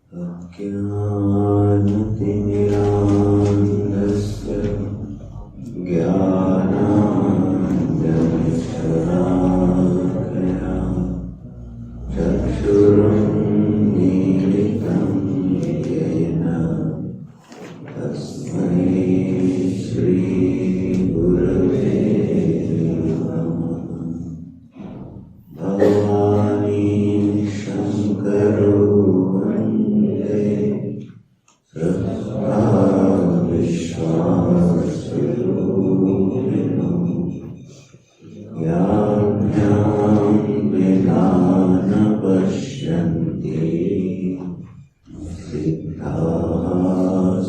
अज्ञानतिमिरान्धस्य ज्ञानाञ्जनशलाकया चक्षुरुन्मीलितं येन तस्मै श्रीगुरवे नमः। भवानी शङ्करो वन्दे विश्वासरूपिणो याभ्यां विना न पश्यन्ति सिद्धाः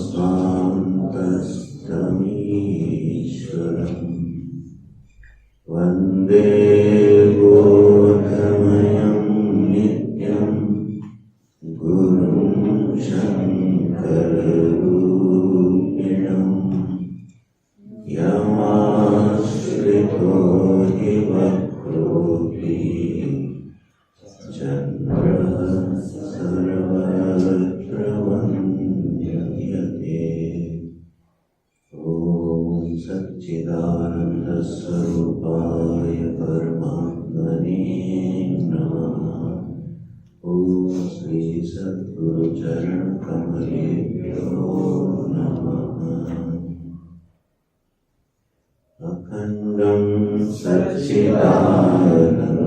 स्वान्तस्तमीश्वरम् वन्दे बोधमयं नित्यं गुरुं शङ्कररूपिणं यमाश्रितो हि वक्रोऽपि चन्द्रः सर्वत्र वन्द्यते। ॐ सच्चिदानन्दस्वरूपाय परमात्मने नमः। ॐ श्री सद्गुरुचरणकमलेभ्यो नमः। अखण्डं सच्चिदानन्दं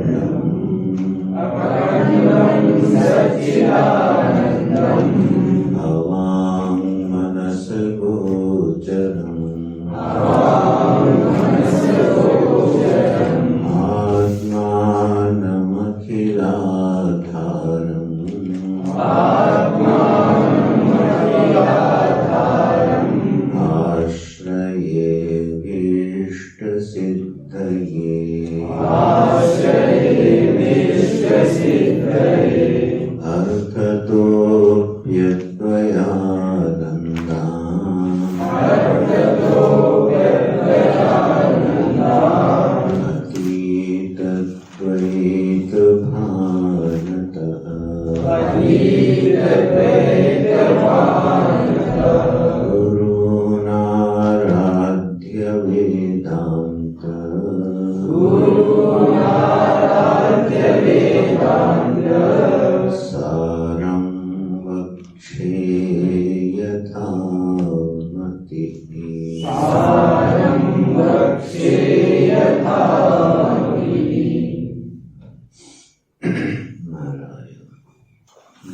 भवां मनसगोचरम् आत्मानमखिलाधारम् आश्रये भीष्टसिद्धये गुरुनाराध्य वेदान्त सारं वक्षे यथामति।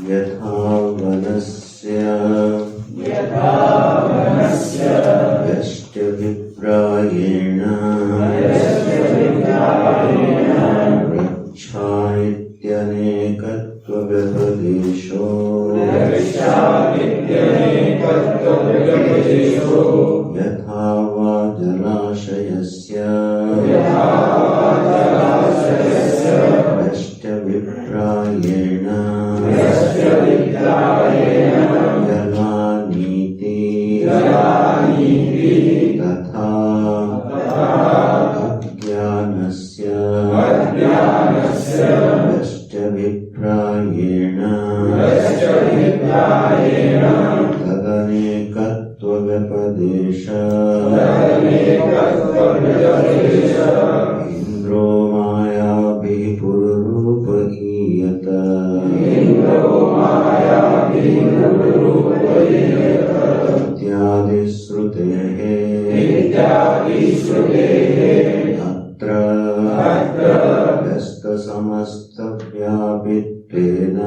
यथा वनस्य यष्टभिप्रायेण वृक्षानित्यनेकत्वव्यपदेशो यथा वा जलाशयस्य यष्टभिप्रायेण जलानीति तथा अज्ञानस्य यष्टभिप्रायेण तदनेकत्वव्यपदेश इन्द्रो मायाभिः पुरुरूपहीयत इत्यादिश्रुतेः अत्र व्यस्तसमस्तव्यापित्वेन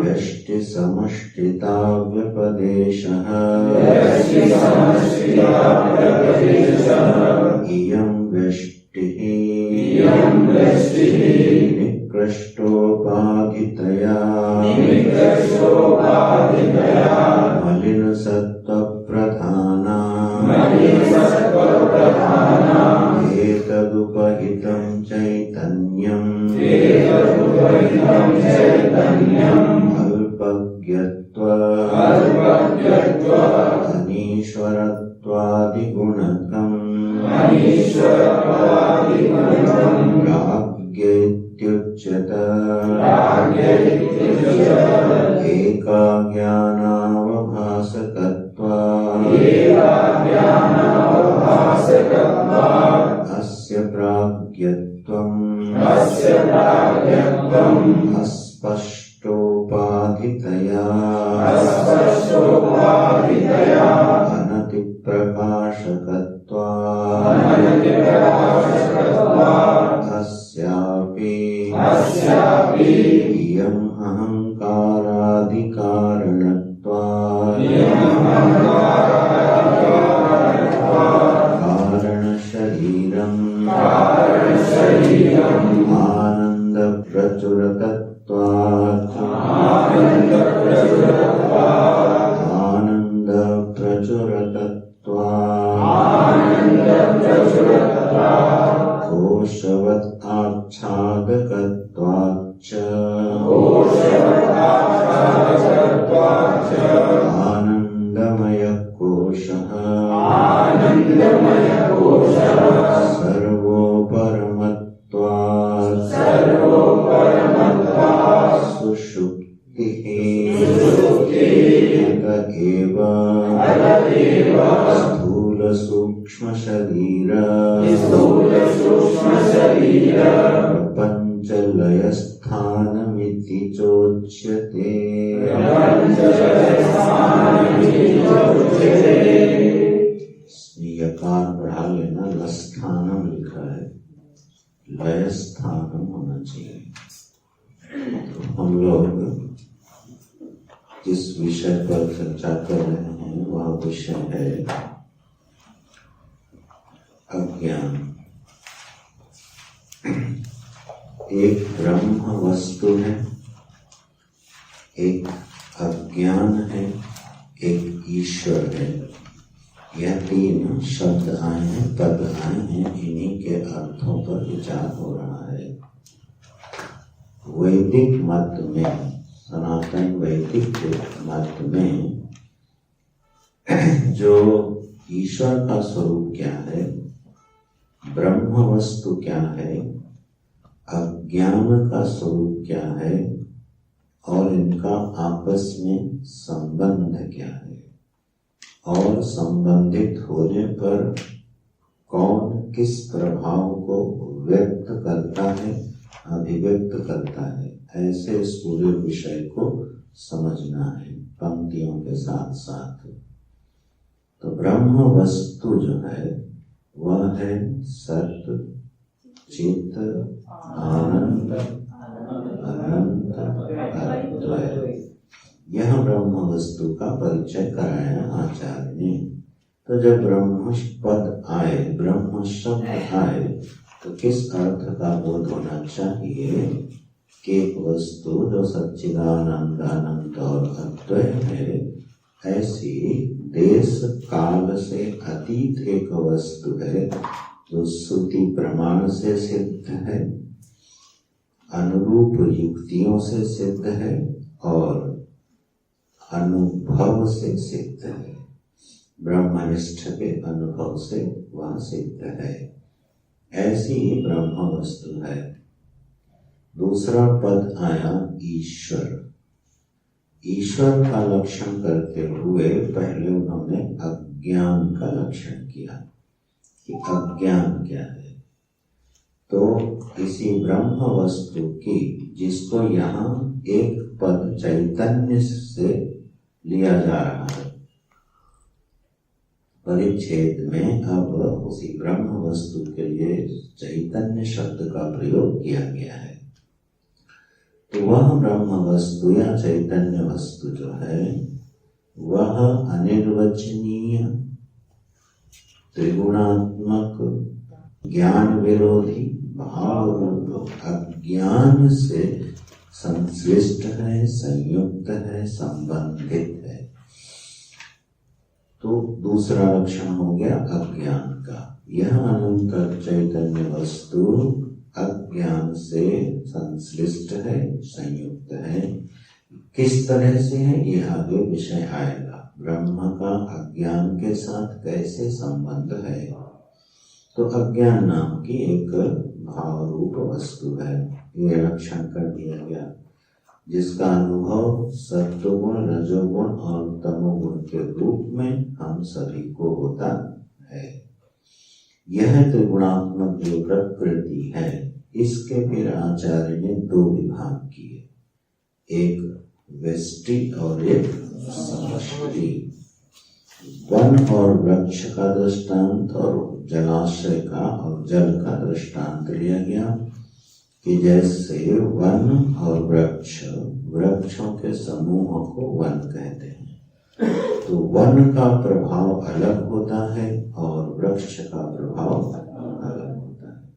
व्यष्टिसमष्टिताव्यपदेशः इयं व्यष्टिः निकृष्टोपाधितया मलिनसत्त्वप्रधाना एतदुपहितं चैतन्यम् अल्पज्ञत्व अनीश्वरत्वादिगुणकम् प्राज्ञेत्युच्यते एका ज्ञानावभासकत्वात् अस्य प्राज्ञत्वम् अस्पष्टोपाधितया अनतिप्रकाशकत्वात् अस्यापि इयम् अहङ्कारादिकारणत्वात् कारणशरीरम् आनन्दप्रचुरतत्वात् कोशवत् आच्छादकत्वाच्च आनन्दमयकोशः सर्वोपरमत्वात् सुषुप्तिः अतएव स्थूलसूक्ष्मशरीर प्रपञ्चलयस्थानमिति चोच्यते। यकार बढ़ा लेना, लस्थानम लिखा है, लय स्थानम होना चाहिए। तो हम लोग जिस विषय पर चर्चा कर रहे हैं वह विषय है अज्ञान। एक ब्रह्म वस्तु है, एक अज्ञान है, एक ईश्वर है। यह तीन शब्द आए हैं, पद आए हैं, इन्हीं के अर्थों पर विचार हो रहा है। वैदिक मत में, सनातन वैदिक मत में जो ईश्वर का स्वरूप क्या है, ब्रह्म वस्तु क्या है, अज्ञान का स्वरूप क्या है और इनका आपस में संबंध क्या है और संबंधित होने पर कौन किस प्रभाव को व्यक्त करता है, अभिव्यक्त करता है, ऐसे इस पूरे विषय को समझना है पंक्तियों के साथ साथ। तो ब्रह्म वस्तु जो है वह है सत, चित, आनंद, अनंत, अद्वय। यह ब्रह्म वस्तु का परिचय कराया आचार्य ने। तो जब ब्रह्म पद आए, ब्रह्म शब्द आए, तो किस अर्थ का बोध होना चाहिए कि एक वस्तु जो सच्चिदानंद, अनंत और अद्वय है, ऐसी देश काल से अतीत एक वस्तु है जो श्रुति प्रमाण से सिद्ध है, अनुरूप युक्तियों से सिद्ध है और अनुभव से सिद्ध है। ब्रह्मनिष्ठ के अनुभव से वह सिद्ध है। ऐसी ही ब्रह्म वस्तु है। दूसरा पद आया ईश्वर। ईश्वर का लक्षण करते हुए पहले उन्होंने अज्ञान का लक्षण किया कि अज्ञान क्या है। तो इसी ब्रह्म वस्तु की, जिसको यहाँ एक पद चैतन्य से लिया जा रहा है, परिच्छेद में अब उसी ब्रह्म वस्तु के लिए चैतन्य शब्द का प्रयोग किया गया है। तो वह ब्रह्म वस्तु या चैतन्य वस्तु जो है वह अनिर्वचनीय, त्रिगुणात्मक, ज्ञान विरोधी, भाव रूप अज्ञान से संश्लिष्ट है, संयुक्त है, संबंधित है। तो दूसरा लक्षण हो गया अज्ञान का। यह अनंत चैतन्य वस्तु अज्ञान से संश्लिष्ट है, संयुक्त है। किस तरह से है, यह आगे विषय आएगा। ब्रह्म का अज्ञान के साथ कैसे संबंध है। तो अज्ञान नाम की एक भाव रूप वस्तु है। ये लक्षण कर दिया गया, जिसका अनुभव सत्वगुण, रजोगुण और तमोगुण के रूप में हम सभी को होता है। यह त्रिगुणात्मक जो प्रकृति है, इसके फिर आचार्य ने दो विभाग किए, एक व्यष्टि और एक समष्टि। वन और वृक्ष का दृष्टांत और जलाशय का और जल का दृष्टांत लिया गया कि जैसे वन और वृक्षों के समूह को वन कहते हैं, तो वन का प्रभाव अलग होता है और वृक्ष का प्रभाव अलग होता है।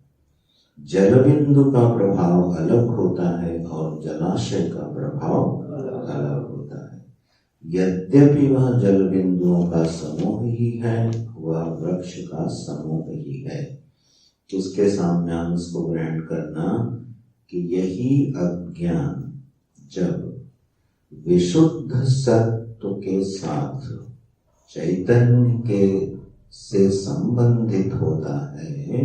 जल बिंदु का प्रभाव अलग होता है और जलाशय का प्रभाव अलग होता है। यद्यपि वह जल बिंदुओं का समूह ही है, वह वृक्ष का समूह ही है। उसके सामने हम इसको ग्रहण करना कि यही अज्ञान जब विशुद्ध सत्व के साथ चैतन्य के से संबंधित होता है,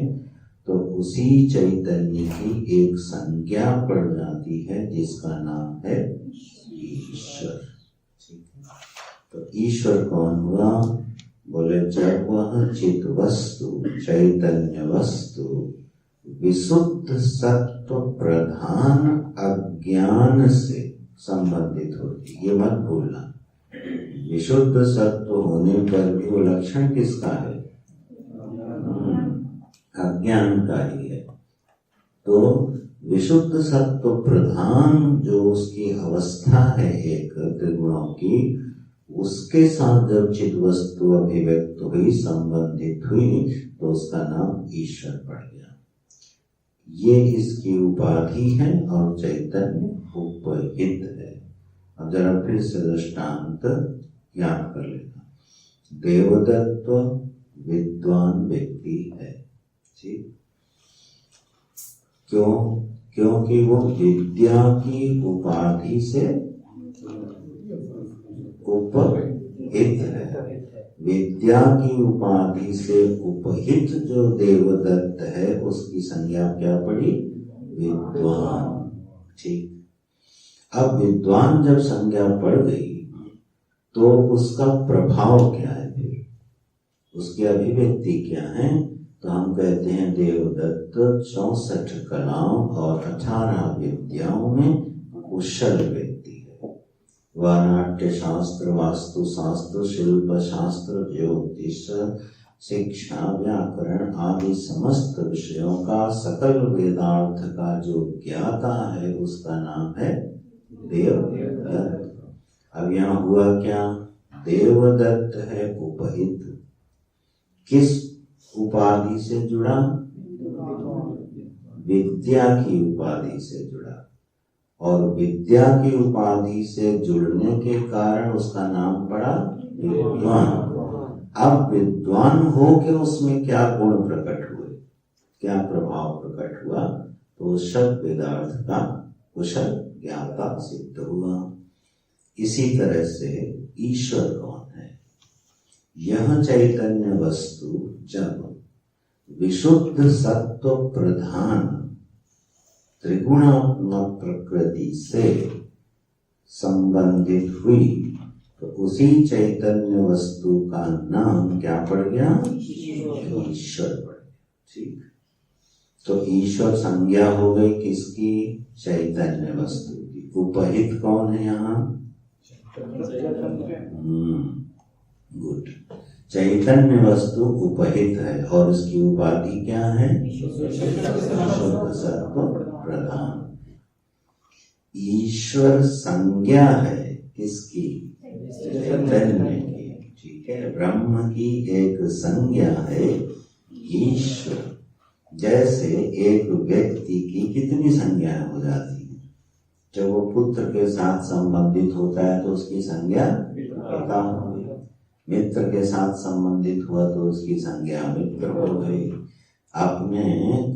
तो उसी चैतन्य की एक संज्ञा पड़ जाती है जिसका नाम है ईश्वर। तो ईश्वर कौन हुआ? बोले जब वह चित वस्तु, चैतन्य वस्तु विशुद्ध सत्व प्रधान अज्ञान से संबंधित होती। ये मत भूलना, विशुद्ध सत्व होने पर भी वो लक्षण किसका है? अज्ञान का ही है। तो विशुद्ध सत्व प्रधान जो उसकी अवस्था है एक त्रिगुणों की, उसके साथ जब चित वस्तु अभिव्यक्त हुई, संबंधित हुई, तो उसका नाम ईश्वर पड़ गया। ये इसकी उपाधि है और चैतन्य उपहित है। अब जरा फिर से दृष्टांत याद कर लेना। देवदत्त विद्वान व्यक्ति है, ठीक? क्यों? क्योंकि वो विद्या की उपाधि से उपहित है। विद्या की उपाधि से उपहित जो देवदत्त है, उसकी संज्ञा क्या पड़ी? विद्वान। ठीक। अब विद्वान जब संज्ञा पड़ गई तो उसका प्रभाव क्या है? फिर उसकी अभिव्यक्ति क्या है? तो हम कहते हैं देवदत्त 64 कलाओं और 18 विद्याओं में कुशल व्यक्ति है। वह नाट्य शास्त्र, वास्तु शास्त्र, शिल्प शास्त्र, ज्योतिष, शिक्षा, व्याकरण आदि समस्त विषयों का, सकल वेदार्थ का जो ज्ञाता है, उसका नाम है देवदत्त। अब यहाँ हुआ क्या? देवदत्त है उपहित, किस उपाधि से जुड़ा? विद्या की उपाधि से जुड़ा, और विद्या की उपाधि से जुड़ने के कारण उसका नाम पड़ा विद्वान। अब विद्वान हो के उसमें क्या गुण प्रकट हुए, क्या प्रभाव प्रकट हुआ? तो शब्द वेदार्थ का कुशल ज्ञाता सिद्ध हुआ। इसी तरह से ईश्वर कौन है? यह चैतन्य वस्तु जब विशुद्ध सत्व प्रधान त्रिगुणात्मक प्रकृति से संबंधित हुई, तो उसी चैतन्य वस्तु का नाम क्या पड़ गया? ईश्वर पड़ गया। ठीक। तो ईश्वर संज्ञा हो गई किसकी? चैतन्य वस्तु की। उपहित कौन है यहाँ? गुड। चैतन्य वस्तु उपहित है और उसकी उपाधि क्या है? शुद्ध सत्व प्रधान। ईश्वर संज्ञा है किसकी? चैतन्य की। ठीक है। ब्रह्म की एक संज्ञा है ईश्वर। जैसे एक व्यक्ति की कितनी संज्ञाएं हो जाती है? जब वो पुत्र के साथ संबंधित होता है तो उसकी संज्ञा पिता हो गई, मित्र के साथ संबंधित हुआ तो उसकी संज्ञा मित्र हो गई, अपने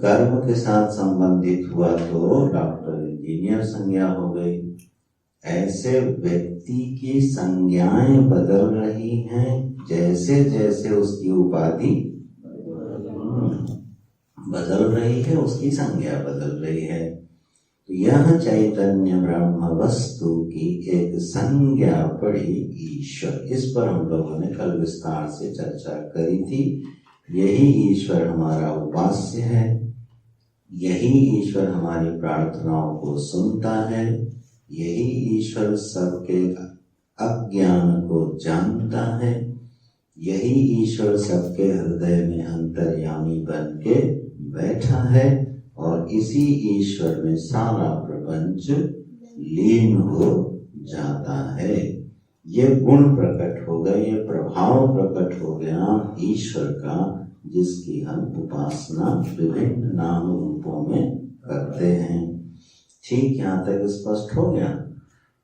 कर्म के साथ संबंधित हुआ तो डॉक्टर, इंजीनियर संज्ञा हो गई। ऐसे व्यक्ति की संज्ञाएं बदल रही हैं जैसे जैसे उसकी उपाधि बदल रही है, उसकी संज्ञा बदल रही है। तो यह चैतन्य ब्रह्म वस्तु की एक संज्ञा पड़ी ईश्वर। इस पर हम लोगों ने कल विस्तार से चर्चा करी थी। यही ईश्वर हमारा उपास्य है, यही ईश्वर हमारी प्रार्थनाओं को सुनता है, यही ईश्वर सबके अज्ञान को जानता है, यही ईश्वर सबके हृदय में अंतर्यामी बन के बैठा है और इसी ईश्वर में सारा प्रपंच लीन हो जाता है। ये गुण प्रकट हो गए, ये प्रभाव प्रकट हो गया ईश्वर का, जिसकी हम उपासना विभिन्न नाम रूपों में करते हैं। ठीक, यहाँ तक स्पष्ट हो गया।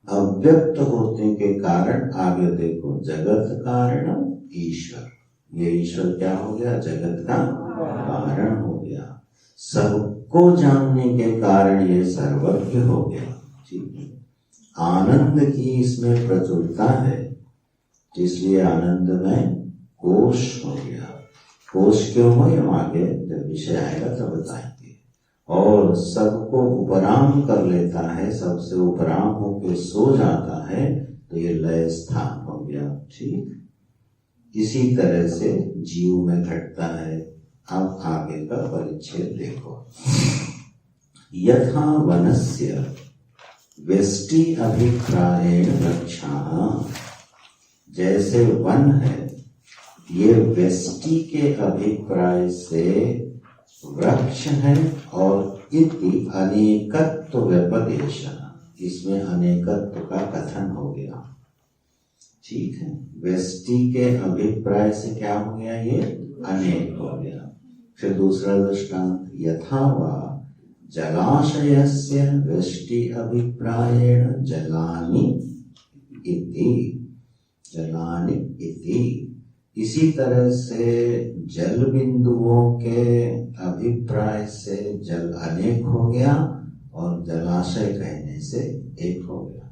अव्यक्त होने के कारण आगे देखो, जगत कारण ईश्वर। ये ईश्वर क्या हो गया? जगत का कारण हो गया। सबको जानने के कारण ये सर्वज्ञ हो गया। ठीक है, आनंद की इसमें प्रचुरता है, इसलिए आनंद में कोश हो गया। कोश क्यों हो, हम आगे जब विषय आएगा तब बताएंगे। और सबको उपराम कर लेता है, सबसे उपराम होकर सो जाता है, तो ये लय स्थान हो गया। ठीक, इसी तरह से जीव में घटता है। अब आगे का परिच्छेद देखो। यथा वनस्य व्यष्टि अभिप्रायेण वृक्षाः, जैसे वन है ये व्यष्टि के अभिप्राय से वृक्ष है, और इति अनेकत्व व्यपदेश, इसमें अनेकत्व का कथन हो गया। ठीक है, व्यष्टि के अभिप्राय से क्या हो गया? ये अनेक हो गया। फिर दूसरा दृष्टांत, यथा वा जलाशयस्य व्यष्टि अभिप्रायेण जलानि इति, जलानि इति। इसी तरह से जल बिंदुओं के अभिप्राय से जल अनेक हो गया, और जलाशय कहने से एक हो गया।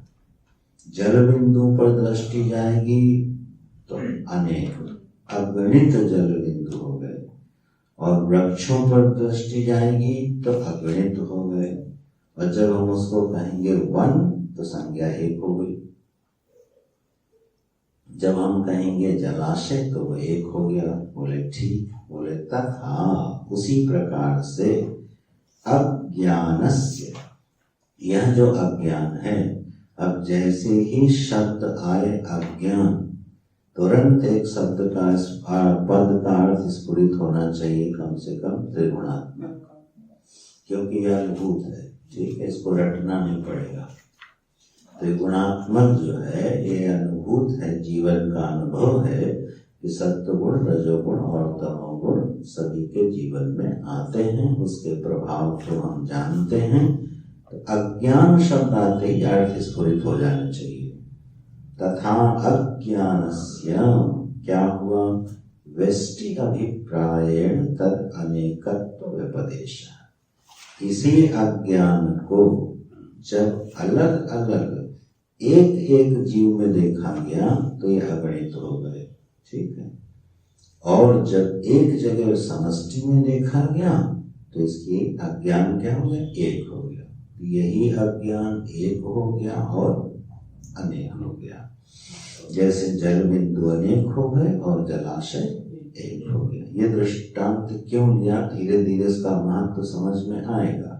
जल बिंदु पर दृष्टि जाएगी तो अनेक, अगणित जल बिंदु हो गए, और वृक्षों पर दृष्टि जाएगी तो अगणित हो गए। और जब हम उसको कहेंगे वन तो संज्ञा एक हो गई, जब हम कहेंगे जलाशय तो वो एक हो गया। बोले ठीक, बोले तथा उसी प्रकार से अज्ञानस्य, यह जो अज्ञान है, अब जैसे ही शब्द आए अज्ञान, तुरंत एक शब्द का पद का अर्थ स्फुरित होना चाहिए, कम से कम त्रिगुणात्मक, क्योंकि यह अनुभूत है। ठीक है, इसको रटना नहीं पड़ेगा। त्रिगुणात्मक जो है ये अनुभूत है, जीवन का अनुभव है कि सत्वगुण, रजोगुण और तमोगुण सभी के जीवन में आते हैं, उसके प्रभाव को हम जानते हैं। तो अज्ञान शब्द आते ही अर्थ स्फुरित हो जाना चाहिए। तथा अज्ञानस्य क्या हुआ? व्यष्टि अभिप्रायेण तद अनेकत्व व्यपदेश। इसी अज्ञान को जब अलग अलग एक एक जीव में देखा गया तो ये अगणित हो गए। ठीक है, और जब एक जगह समष्टि में देखा गया तो इसकी अज्ञान क्या हो गया? एक हो गया। यही अज्ञान एक हो गया और अनेक हो गया। जैसे जल बिंदु अनेक हो गए और जलाशय एक हो गया। ये दृष्टांत क्यों लिया? धीरे धीरे इसका महत्व समझ में आएगा।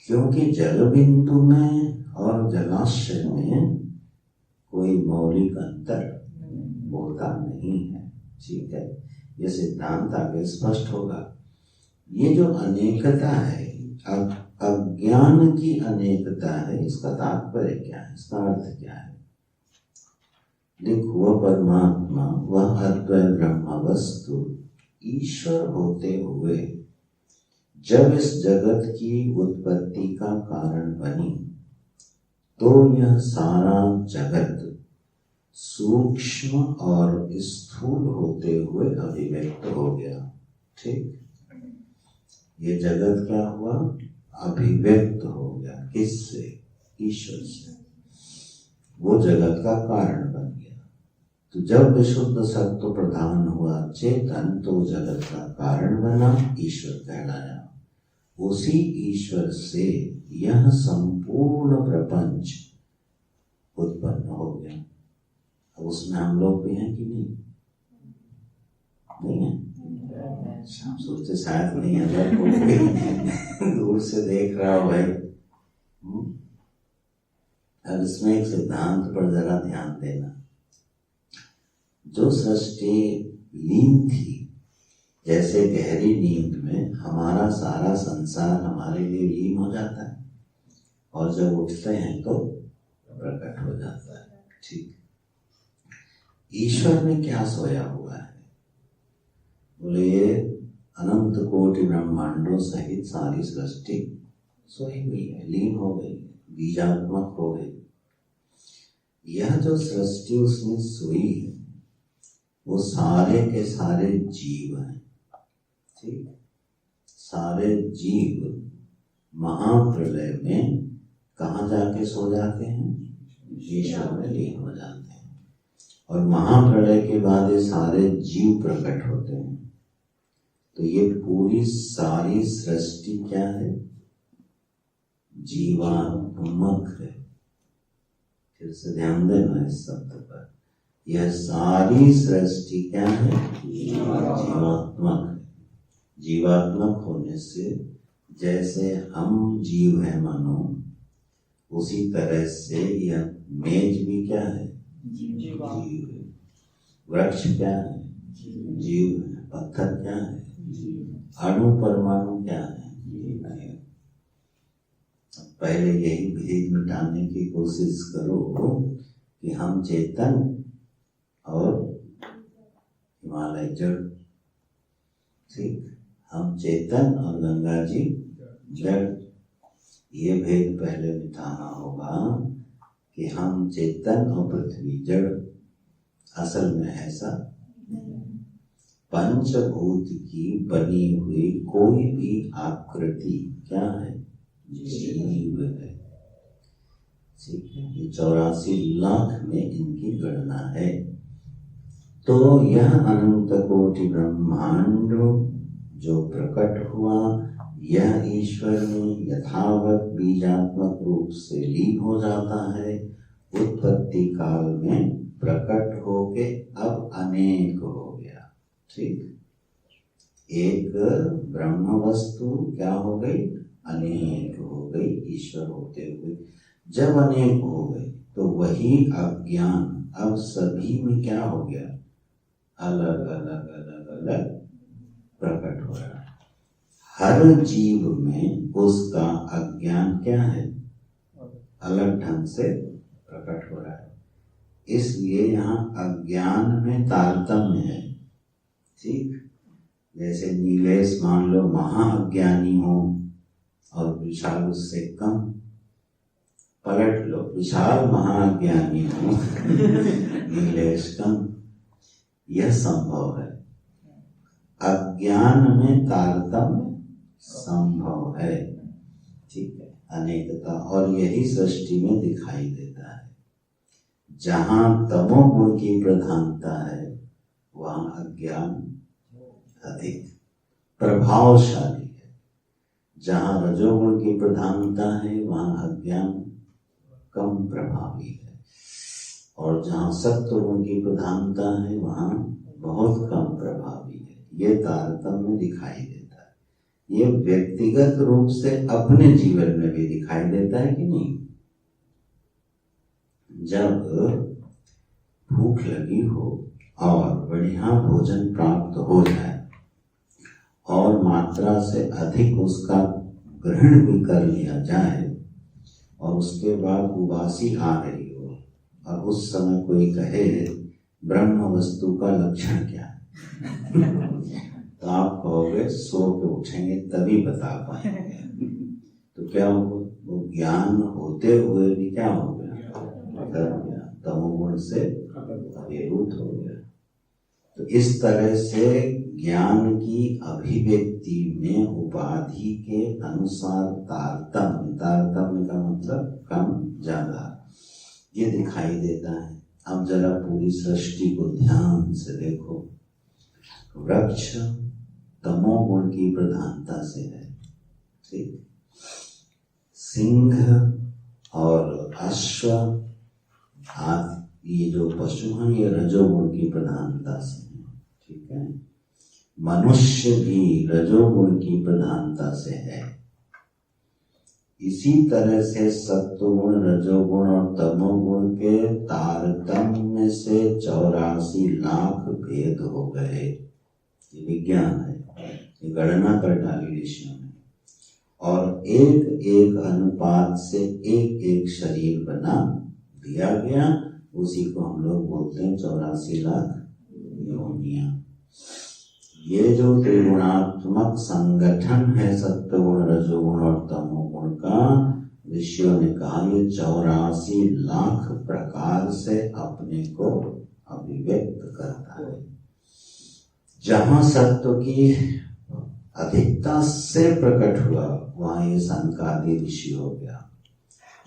क्योंकि जल बिंदु में और जलाशय में कोई मौलिक अंतर होता नहीं है। ठीक है, ये सिद्धांत आगे स्पष्ट होगा। ये जो अनेकता है, अब अज्ञान की अनेकता है, इसका तात्पर्य क्या है, इसका अर्थ क्या है? देखो, वह परमात्मा, वह अद्वय ब्रह्म वस्तु ईश्वर होते हुए जब इस जगत की उत्पत्ति का कारण बनी, तो यह सारा जगत सूक्ष्म और स्थूल होते हुए अभिव्यक्त हो गया। ठीक, ये जगत क्या हुआ? अभिव्यक्त हो गया। किससे? ईश्वर से। वो जगत का कारण बन गया। तो जब विशुद्ध सत्व प्रधान हुआ चेतन, तो जगत का कारण बना, ईश्वर कहलाया। उसी ईश्वर से यह संपूर्ण प्रपंच उत्पन्न हो गया। अब उसमें हम लोग भी हैं कि नहीं? नहीं है? हम सोचते शायद नहीं, अगर कोई दूर से देख रहा हो भाई। अब इसमें एक सिद्धांत पर जरा ध्यान देना। जो सृष्टि लीन थी, जैसे गहरी नींद में हमारा सारा संसार हमारे लिए लीन हो जाता है और जब उठते हैं तो प्रकट हो जाता है। ठीक, ईश्वर में क्या सोया हुआ है? बोले ये अनंत कोटि ब्रह्मांडों सहित सारी सृष्टि सोई हुई है, लीन हो गई, बीजात्मक हो गई। यह जो सृष्टि उसमें सोई है वो सारे के सारे जीव हैं। ठीक, सारे जीव महाप्रलय में कहाँ जाके सो जाते हैं? ईश्वर में लीन हो जाते हैं। और महाप्रलय के बाद ये सारे जीव प्रकट होते हैं। तो ये पूरी सारी सृष्टि क्या है? जीवात्मक है। फिर से ध्यान देना इस शब्द पर। यह सारी सृष्टि क्या है? जीवात्मक है। जीवात्मक होने से जैसे हम जीव है मानो, उसी तरह से यह मेज भी क्या है? जीव है। वृक्ष क्या है? जीव है। पत्थर क्या है? अणु परमाणु क्या है? पहले यही भेद मिटाने की कोशिश करो कि हम चेतन और हिमालय जड़। ठीक, हम चेतन और गंगा जी जड़। ये भेद पहले मिटाना होगा कि हम चेतन और पृथ्वी जड़। असल में ऐसा पंचभूत की बनी हुई कोई भी आकृति क्या है? जीव है। ठीक है, ये 84 लाख में इनकी गणना है। तो यह अनंत कोटि ब्रह्मांड जो प्रकट हुआ, यह ईश्वर में यथावत बीजात्मक रूप से लीन हो जाता है। उत्पत्ति काल में प्रकट होके अब अनेक हो गया। ठीक, एक ब्रह्म वस्तु क्या हो गई? अनेक हो गई ईश्वर होते हुए। जब अनेक हो गई तो वही अज्ञान अब सभी में क्या हो गया? अलग अलग अलग अलग प्रकट हो रहा है। हर जीव में उसका अज्ञान क्या है? अलग ढंग से प्रकट हो रहा है। इसलिए यहाँ अज्ञान में तारतम्य है। ठीक, जैसे नीलेश मान लो महाअज्ञानी हो और विशाल उससे कम। पलट लो, विशाल महाअज्ञानी हो नीलेश कम। यह संभव है। अज्ञान में तारतम्य संभव है। ठीक है, अनेकता। और यही सृष्टि में दिखाई देता है। जहां तमोगुण की प्रधानता है वहां अज्ञान अधिक प्रभावशाली है। जहां रजोगुण की प्रधानता है वहां अज्ञान कम प्रभावी है। और जहां सत्वगुण की प्रधानता है वहां बहुत कम प्रभावी है। ये तारतम्य दिखाई देता है। ये व्यक्तिगत रूप से अपने जीवन में भी दिखाई देता है कि नहीं? जब भूख लगी हो और बढ़िया भोजन प्राप्त हो जाए और मात्रा से अधिक उसका ग्रहण भी कर लिया जाए और उसके बाद उबासी आ रही हो और उस समय कोई कहे ब्रह्म वस्तु का लक्षण क्या है तो आप कहोगे सो के उठेंगे तभी बता पाएंगे। तो क्या होगा? वो ज्ञान होते हुए भी क्या हो गया? तमोगुण से अभिभूत हो गया। तो इस तरह से ज्ञान की अभिव्यक्ति में उपाधि के अनुसार तारतम्य का मतलब कम ज्यादा ये दिखाई देता है। अब जरा पूरी सृष्टि को ध्यान से देखो। वृक्ष तमोगुण की प्रधानता से है, ठीक। सिंह और अश्व आदि ये जो पशु हैं ये रजोगुण की प्रधानता से हैं, ठीक है। मनुष्य भी रजोगुण की प्रधानता से है। इसी तरह से सत्वगुण, रजोगुण और तमोगुण के तारतम्य से 84 लाख भेद हो गए। ये विज्ञान है, ये गणना कर डाली ऋषियों ने, और एक एक अनुपात से एक एक शरीर बना दिया गया। उसी को हम लोग बोलते हैं 84 लाख योनियां। ये जो त्रिगुणात्मक संगठन है सत्वगुण, रजोगुण और तमोगुण का, ऋषियों ने कहा ये 84 लाख प्रकार से अपने को अभिव्यक्त करता है। जहां सत्व की अधिकता से प्रकट हुआ वहां ये सनकादि ऋषि हो गया,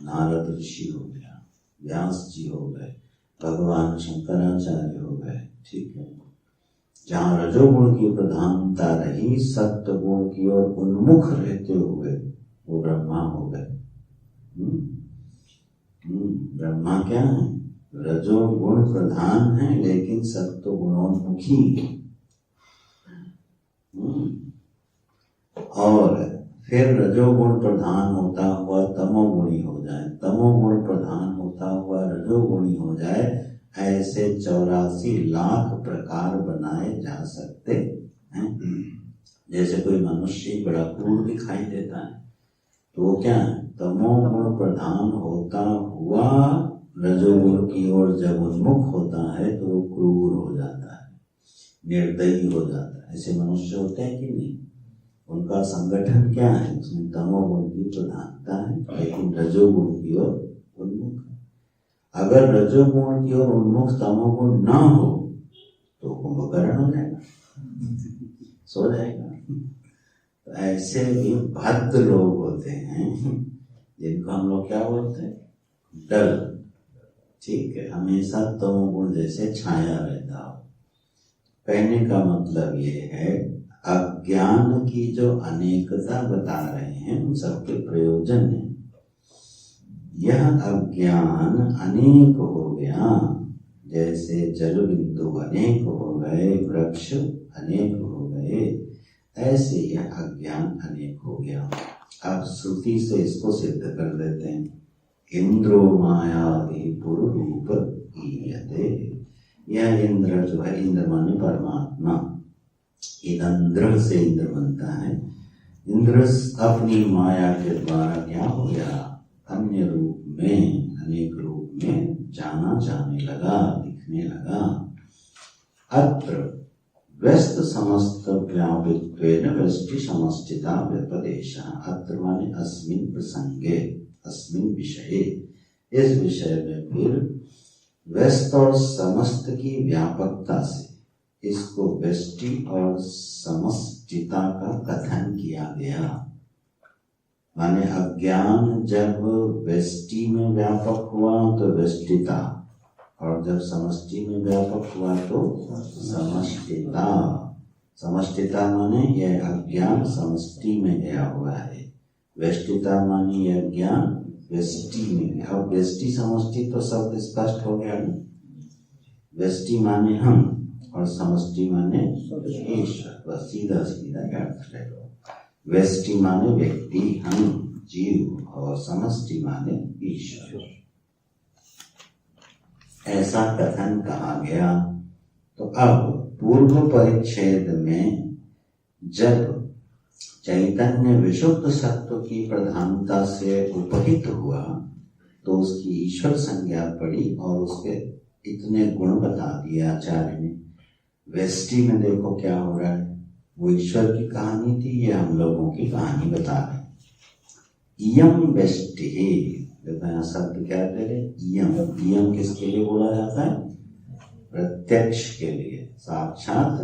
नारद ऋषि हो गया, व्यास जी हो गए, भगवान शंकराचार्य हो गए, ठीक है। जहाँ रजोगुण की प्रधानता रही, सत्व गुण की ओर उन्मुख रहते हुए वो ब्रह्मा हो गए। ब्रह्मा क्या है? रजोगुण प्रधान है लेकिन सत्व गुणोन्मुखी है। और फिर रजोगुण प्रधान होता हुआ तमोगुणी हो जाए, तमोगुण प्रधान होता हुआ रजोगुणी हो जाए, ऐसे 84 लाख प्रकार बनाए जा सकते हैं। जैसे कोई मनुष्य बड़ा क्रूर दिखाई देता है तो वो क्या है? तमोगुण प्रधान होता हुआ रजोगुण की ओर जब उन्मुख होता है तो वो क्रूर हो जाता है, निर्दयी हो जाता है। ऐसे मनुष्य होते हैं कि नहीं? उनका संगठन क्या है? उसमें तमोगुण की प्रधानता है लेकिन रजोगुण की ओर उन्मुख है। अगर रजोगुण की ओर उन्मुख तमोगुण ना हो तो कुंभकर्ण हो जाएगा, सो जाएगा। तो ऐसे भी भद्र लोग होते हैं जिनको हम लोग क्या बोलते हैं? डल, ठीक है। हमेशा तमोगुण जैसे छाया रहता हो। कहने का मतलब ये है अज्ञान की जो अनेकता बता रहे हैं उन सबके प्रयोजन है। यह अज्ञान अनेक हो गया, जैसे जल बिंदु अनेक हो गए, वृक्ष अनेक हो गए, ऐसे यह अज्ञान अनेक हो गया। अब श्रुति से इसको सिद्ध कर देते हैं। इंद्रो मायावी पुरुरूप ईयते। यह इंद्र जो है, इंद्र माने परमात्मा, इंद्र से इंद्र बनता है। इंद्र अपनी माया के द्वारा क्या हो गया? अन्य रूप में, अनेक रूप में जाना जाने लगा, दिखने लगा। अत्र व्यस्त समस्त व्यापित्वेन व्यष्टि समष्टिता व्यपदेशः। अत्र माने अस्मिन् प्रसंगे, अस्मिन् विषये, इस विषय में फिर व्यस्त और समस्त की व्यापकता से इसको व्यष्टि और समष्टिता का कथन किया गया। माने अज्ञान जब व्यष्टि में व्यापक हुआ तो व्यष्टिता, और जब समष्टि में व्यापक हुआ तो समष्टिता। समष्टिता माने यह अज्ञान समष्टि में गया हुआ है, व्यष्टिता माने यह ज्ञान व्यष्टि में। अब व्यष्टि समष्टि तो शब्द स्पष्ट हो गया ना। व्यष्टि माने हम और समष्टि माने ईश्वर, बस सीधा सीधा अर्थ ले लो। व्यष्टि माने व्यक्ति, हम जीव, और समष्टि माने ईश्वर। ऐसा कथन कहा गया। तो अब पूर्व परिच्छेद में जब चैतन्य विशुद्ध सत्व की प्रधानता से उपहित हुआ तो उसकी ईश्वर संज्ञा पड़ी और उसके इतने गुण बता दिए आचार्य ने। व्यष्टि में देखो क्या हो रहा है, वो ईश्वर की कहानी थी, ये हम लोगों की कहानी बता रहे। इयम व्यष्टि, देखो यहाँ शब्द क्या दे रहे? इयम। इयम किसके लिए बोला जाता है? प्रत्यक्ष के लिए, साक्षात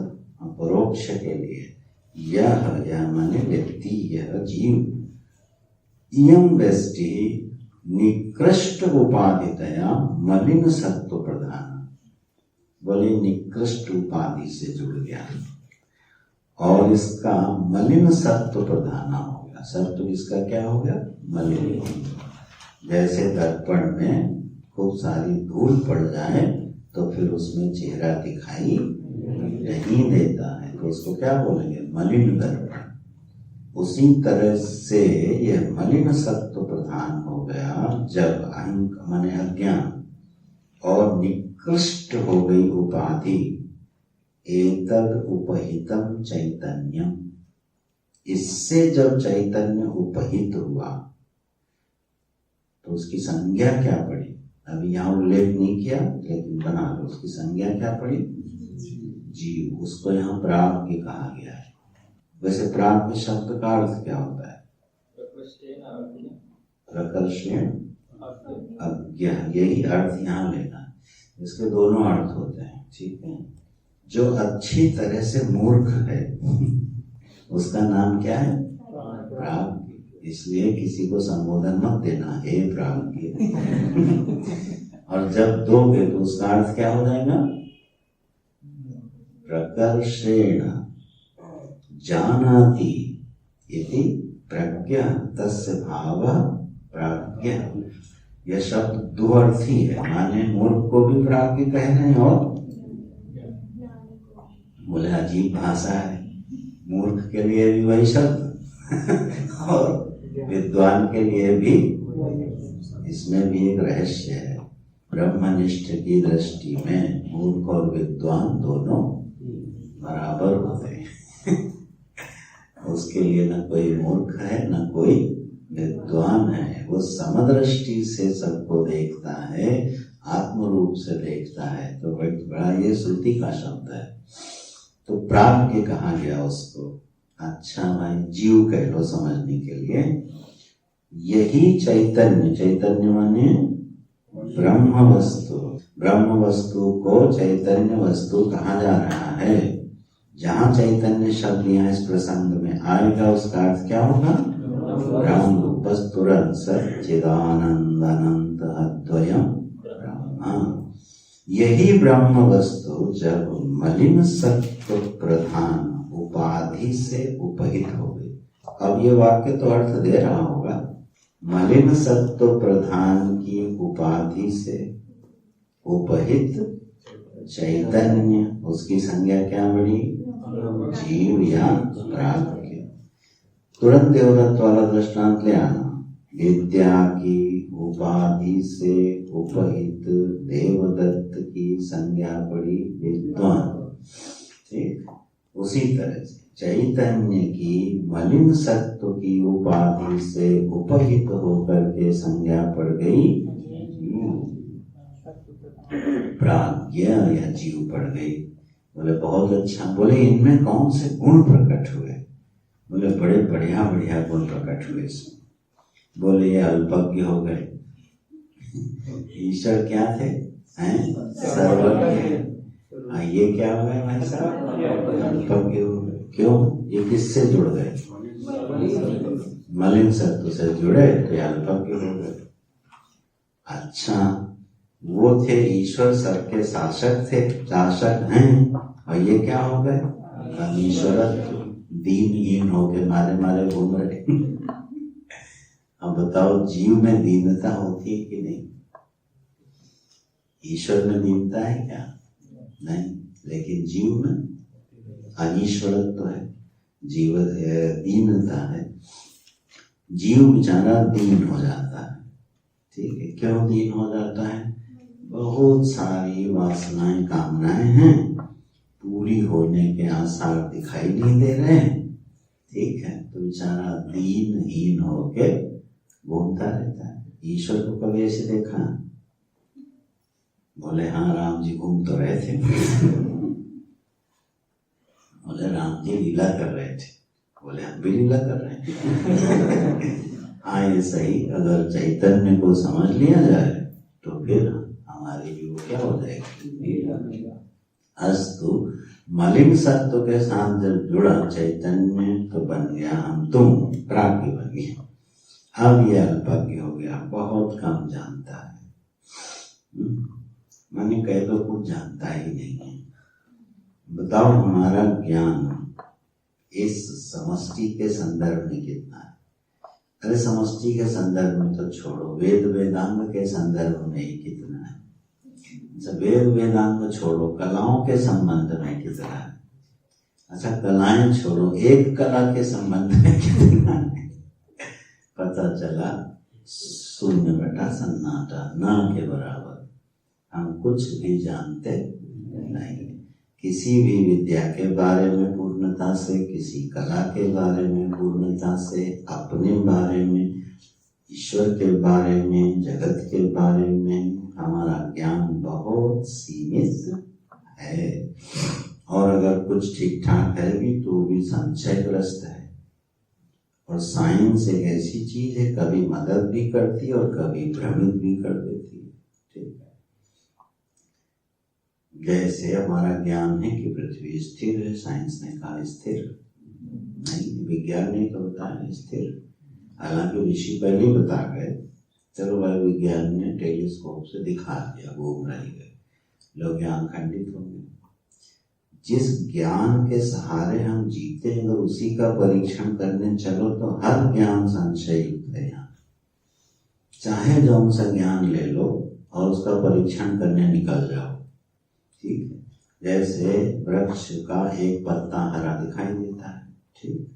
परोक्ष के लिए। यह माने व्यक्ति, यह जीव। इयम व्यष्टि निकृष्ट उपाधितया मलिन सत्व प्रधान। बोले निकृष्ट उपाधि से जुड़ गया और इसका मलिन सत्व प्रधान हो गया। सत्व इसका क्या हो गया? मलिन हो गया। जैसे दर्पण में खूब सारी धूल पड़ जाए तो फिर उसमें चेहरा दिखाई नहीं देता है, तो उसको क्या बोलेंगे? मलिन दर्पण। उसी तरह से यह मलिन सत्व प्रधान हो गया जब अहंकार माने अज्ञान और निकृष्ट हो गई उपाधि। एतद उपहितम चैतन्यम, इससे जब चैतन्य उपहित हुआ तो उसकी संज्ञा क्या पड़ी? अभी यहाँ उल्लेख नहीं किया लेकिन बना लो, उसकी संज्ञा क्या पड़ी? जीव। उसको यहाँ प्राज्ञ कहा गया है। वैसे प्राज्ञ शब्द का अर्थ क्या होता है? प्रकर्षेण अज्ञा, यही अर्थ यहाँ लेना है। इसके दोनों अर्थ होते हैं, ठीक है। जो अच्छी तरह से मूर्ख है उसका नाम क्या है? प्राज्ञ। इसलिए किसी को संबोधन मत देना, हे प्राज्ञ। और जब दोगे तो उसका अर्थ क्या हो जाएगा? प्रकर्षेण जानाति इति प्रज्ञा तस्य भावः प्राज्ञ। यह शब्द दो अर्थी है, माने मूर्ख को भी प्राज्ञ कह रहे हैं और बोले अजीब भाषा है, मूर्ख के लिए भी वही शब्द और विद्वान के लिए भी। इसमें भी एक रहस्य है। ब्रह्मनिष्ठ की दृष्टि में मूर्ख और विद्वान दोनों बराबर होते हैं। उसके लिए न कोई मूर्ख है न कोई विद्वान है। वो समदृष्टि से सबको देखता है, आत्म रूप से देखता है। तो बड़ा ये श्रुति का शब्द है। तो प्राज्ञ कहा गया उसको। अच्छा भाई, जीव कह लो समझने के लिए। यही चैतन्य, चैतन्य माने ब्रह्म वस्तु, ब्रह्म वस्तु को चैतन्य वस्तु कहा जा रहा है। जहाँ चैतन्य शब्द यहाँ इस प्रसंग में आएगा उसका अर्थ क्या होगा? ब्रह्म। बस तुरंत सच्चिदानंद अनंत अद्वयम ब्रह्म। यही ब्रह्म वस्तु जब मलिन सत्व प्रधान उपाधि से उपहित हो गई। अब ये वाक्य तो अर्थ दे रहा होगा। मलिन सत्व प्रधान की उपाधि से उपहित चैतन्य, उसकी संज्ञा क्या बड़ी? जीव या प्राज्ञ। तुरंत देवदत्त वाला दृष्टांत ले आना। विद्या की उपाधि से उपहित देवदत्त की संज्ञा पड़ी विद्वान। ठीक, उसी तरह से चैतन्य की मलिन सत्व की उपाधि से उपहित होकर के संज्ञा पड़ गई प्राज्ञ या जीव पड़ गई। बोले बहुत अच्छा। बोले इनमें कौन से गुण प्रकट हुए? बोले बड़े बढ़िया बढ़िया गुण प्रकट हुए इसमें। बोले ये अल्पज्ञ हो गए। ईश्वर क्या थे? सर्वज्ञ। ये क्या हो गए भाई साहब? अल्पज्ञ हो गए। क्यों? ये किससे जुड़ गए? मलिन सत्व से जुड़े तो अल्पज्ञ हो गए। अच्छा, वो थे ईश्वर सबके शासक थे, शासक हैं, और ये क्या हो गए? अनीश्वरत्व, दीनहीन होके मारे मारे घूम रहे। अब बताओ, जीव में दीनता होती है कि नहीं? ईश्वर में दीनता है क्या? नहीं। लेकिन जीव में अनीश्वरत्व है, जीव दीनता है। जीव बेचारा दीन हो जाता है। ठीक है, क्यों दीन हो जाता है? बहुत सारी वासनाएं, कामनाएं हैं, पूरी होने के आसार दिखाई नहीं दे रहे हैं। ठीक है, तो बेचारा दीनहीन होके घूमता रहता है। ईश्वर को कभी ऐसे देखा? बोले हाँ, राम जी घूम तो रहे थे। बोले राम जी लीला कर रहे थे। बोले हम भी लीला कर रहे हैं। हाँ, ये सही। अगर चैतन्य को समझ लिया जाए तो फिर हमारी भी वो क्या हो जाएगी? अस्तु, मलिन सत्व के साथ जब जुड़ा चैतन्य तो बन गया हम तुम, प्राज्ञ बन गया। अब ये अल्पज्ञ हो गया, बहुत कम जानता है। माने कह तो कुछ जानता ही नहीं है। बताओ, हमारा ज्ञान इस समष्टि के संदर्भ में कितना है? अरे समष्टि के संदर्भ में तो छोड़ो, वेद वेदांग के संदर्भ में ही कितना है। वेद वेदांग छोड़ो, कलाओं के संबंध में कितना है। अच्छा कलाएं छोड़ो, एक कला के संबंध में कितना है। पता चला शून्य बटा सन्नाटा, ना के बराबर। हम कुछ भी जानते नहीं, किसी भी विद्या के बारे में पूर्णता से, किसी कला के बारे में पूर्णता से, अपने बारे में, ईश्वर के बारे में, जगत के बारे में हमारा ज्ञान बहुत सीमित है। और अगर कुछ ठीक ठाक है भी तो भी संशयग्रस्त है। और साइंस एक ऐसी चीज है, कभी मदद भी करती है और कभी भ्रमित भी कर देती है। ठीक है, जैसे हमारा ज्ञान है कि पृथ्वी स्थिर है, साइंस ने कहा स्थिर नहीं, विज्ञान ने तो बताया स्थिर। हालांकि ऋषि पहले ही बता गए, चलो भाई विज्ञान ने टेलीस्कोप से दिखा दिया, घूम रही है, लोग यहाँ खंडित होंगे। जिस ज्ञान के सहारे हम जीते हैं, अगर उसी का परीक्षण करने चलो तो हर ज्ञान संशय युक्त है। यहाँ चाहे जो सा ज्ञान ले लो और उसका परीक्षण करने निकल जाओ। ठीक है, जैसे वृक्ष का एक पत्ता हरा दिखाई देता है, ठीक,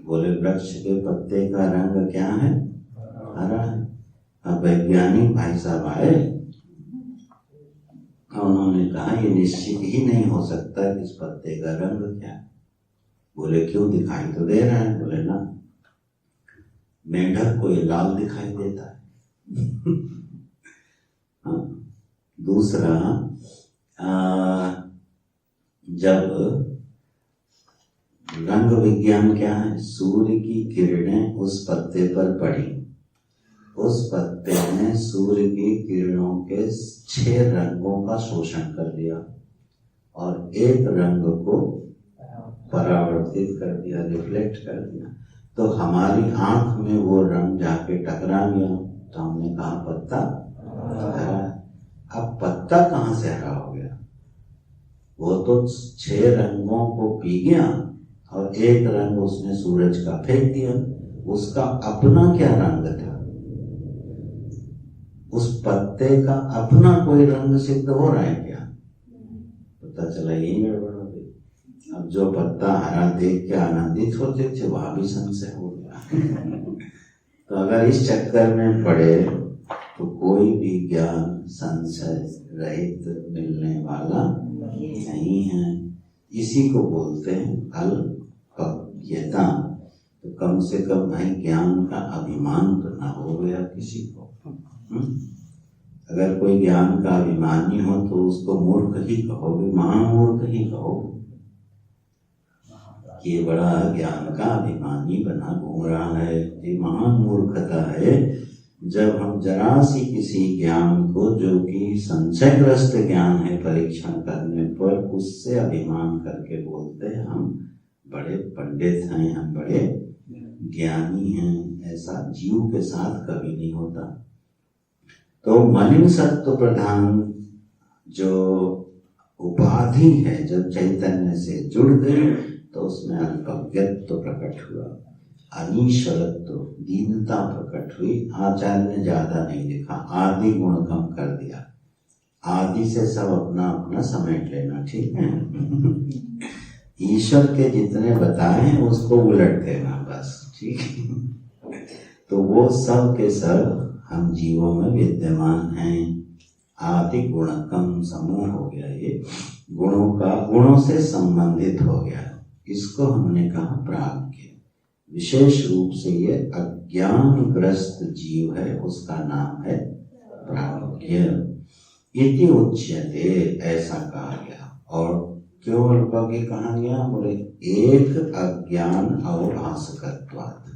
बोले वृक्ष के पत्ते का रंग क्या है, हरा है। अब वैज्ञानिक भाई साहब आए, उन्होंने कहा ये निश्चित ही नहीं हो सकता कि इस पत्ते का रंग क्या। बोले क्यों, दिखाई तो दे रहा है। बोले ना, मेंढक को ये लाल दिखाई देता है। हाँ। दूसरा, जब रंग विज्ञान क्या है, सूर्य की किरणें उस पत्ते पर पड़ी, उस पत्ते ने सूर्य की किरणों के 6 रंगों का शोषण कर लिया और एक रंग को परावर्तित कर दिया, रिफ्लेक्ट कर दिया। तो हमारी आंख में वो रंग जाके टकरा गया, तो हमने कहा पत्ता हरा। अब पत्ता कहाँ से हरा हो गया, वो तो 6 रंगों को पी गया और एक रंग उसने सूरज का फेंक दिया। उसका अपना क्या रंग था, उस पत्ते का अपना कोई रंग सिद्ध हो रहा है क्या। पता चला यही गड़बड़ हो गई। अब जो पत्ता हरा देख के आनंदित होते थे वहां भी संशय हो गया। तो अगर इस चक्कर में पड़े तो कोई भी ज्ञान संशय रहित मिलने वाला नहीं है। इसी को बोलते हैं अल्पज्ञता। तो कम से कम भाई ज्ञान का अभिमान तो ना हो गया किसी को। अगर कोई ज्ञान का अभिमानी हो तो उसको मूर्ख ही कहोगे, महामूर्ख ही कहोगे। ये बड़ा ज्ञान का अभिमानी बना घूम रहा है, ये महान मूर्खता है। जब हम जरा सी किसी ज्ञान को, जो कि संशयग्रस्त ज्ञान है, परीक्षण करने पर उससे अभिमान करके बोलते हैं हम बड़े पंडित हैं, हम बड़े ज्ञानी हैं। ऐसा जीव के साथ कभी नहीं होता। तो मलिन सत्व प्रधान जो उपाधि है, जब चैतन्य से जुड़ गए तो उसमें अल्पज्ञत्व प्रकट हुआ, अनीश्वरत्व, दीनता प्रकट हुई। आचार्य ने ज्यादा नहीं लिखा, आदि गुण कम कर दिया। आदि से सब अपना अपना समेट लेना, ठीक है। ईश्वर के जितने बताए हैं उसको उलट देना बस, ठीक है। तो वो सब के सब हम जीवों में विद्यमान हैं। आदि गुणकम समूह हो गया, ये गुणों का, गुणों से संबंधित हो गया। इसको हमने कहा प्राज्ञ। विशेष रूप से ये अज्ञानग्रस्त जीव है, उसका नाम है प्राज्ञ। इति उच्यते, ऐसा कहा गया। और क्यों अल्पज्ञ कहा गया, बोले एक अज्ञान अवभासकत्वात्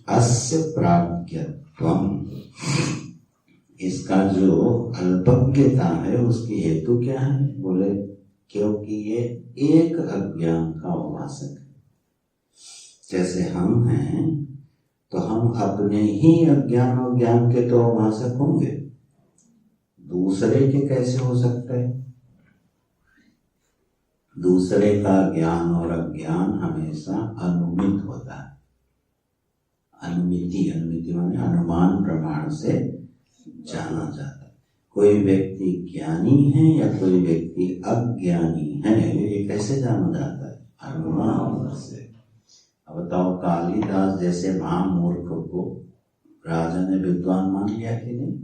अस्य प्राज्ञत्वम्। इसका जो अल्पज्ञता है उसकी हेतु क्या है, बोले क्योंकि ये एक अज्ञान का अवभासक है। जैसे हम हैं तो हम अपने ही अज्ञान और ज्ञान के तो अवभासक होंगे, दूसरे के कैसे हो सकते हैं। दूसरे का ज्ञान और अज्ञान हमेशा अनुमित होता है। अनुमिति, अनुमिति माने अनुमान प्रमाण से जाना जाता है। कोई व्यक्ति ज्ञानी है या कोई व्यक्ति अज्ञानी है, ये कैसे जाना जाता है? अनुमान से। अब बताओ, कालिदास जैसे महामूर्ख को राजा ने विद्वान मान लिया कि नहीं?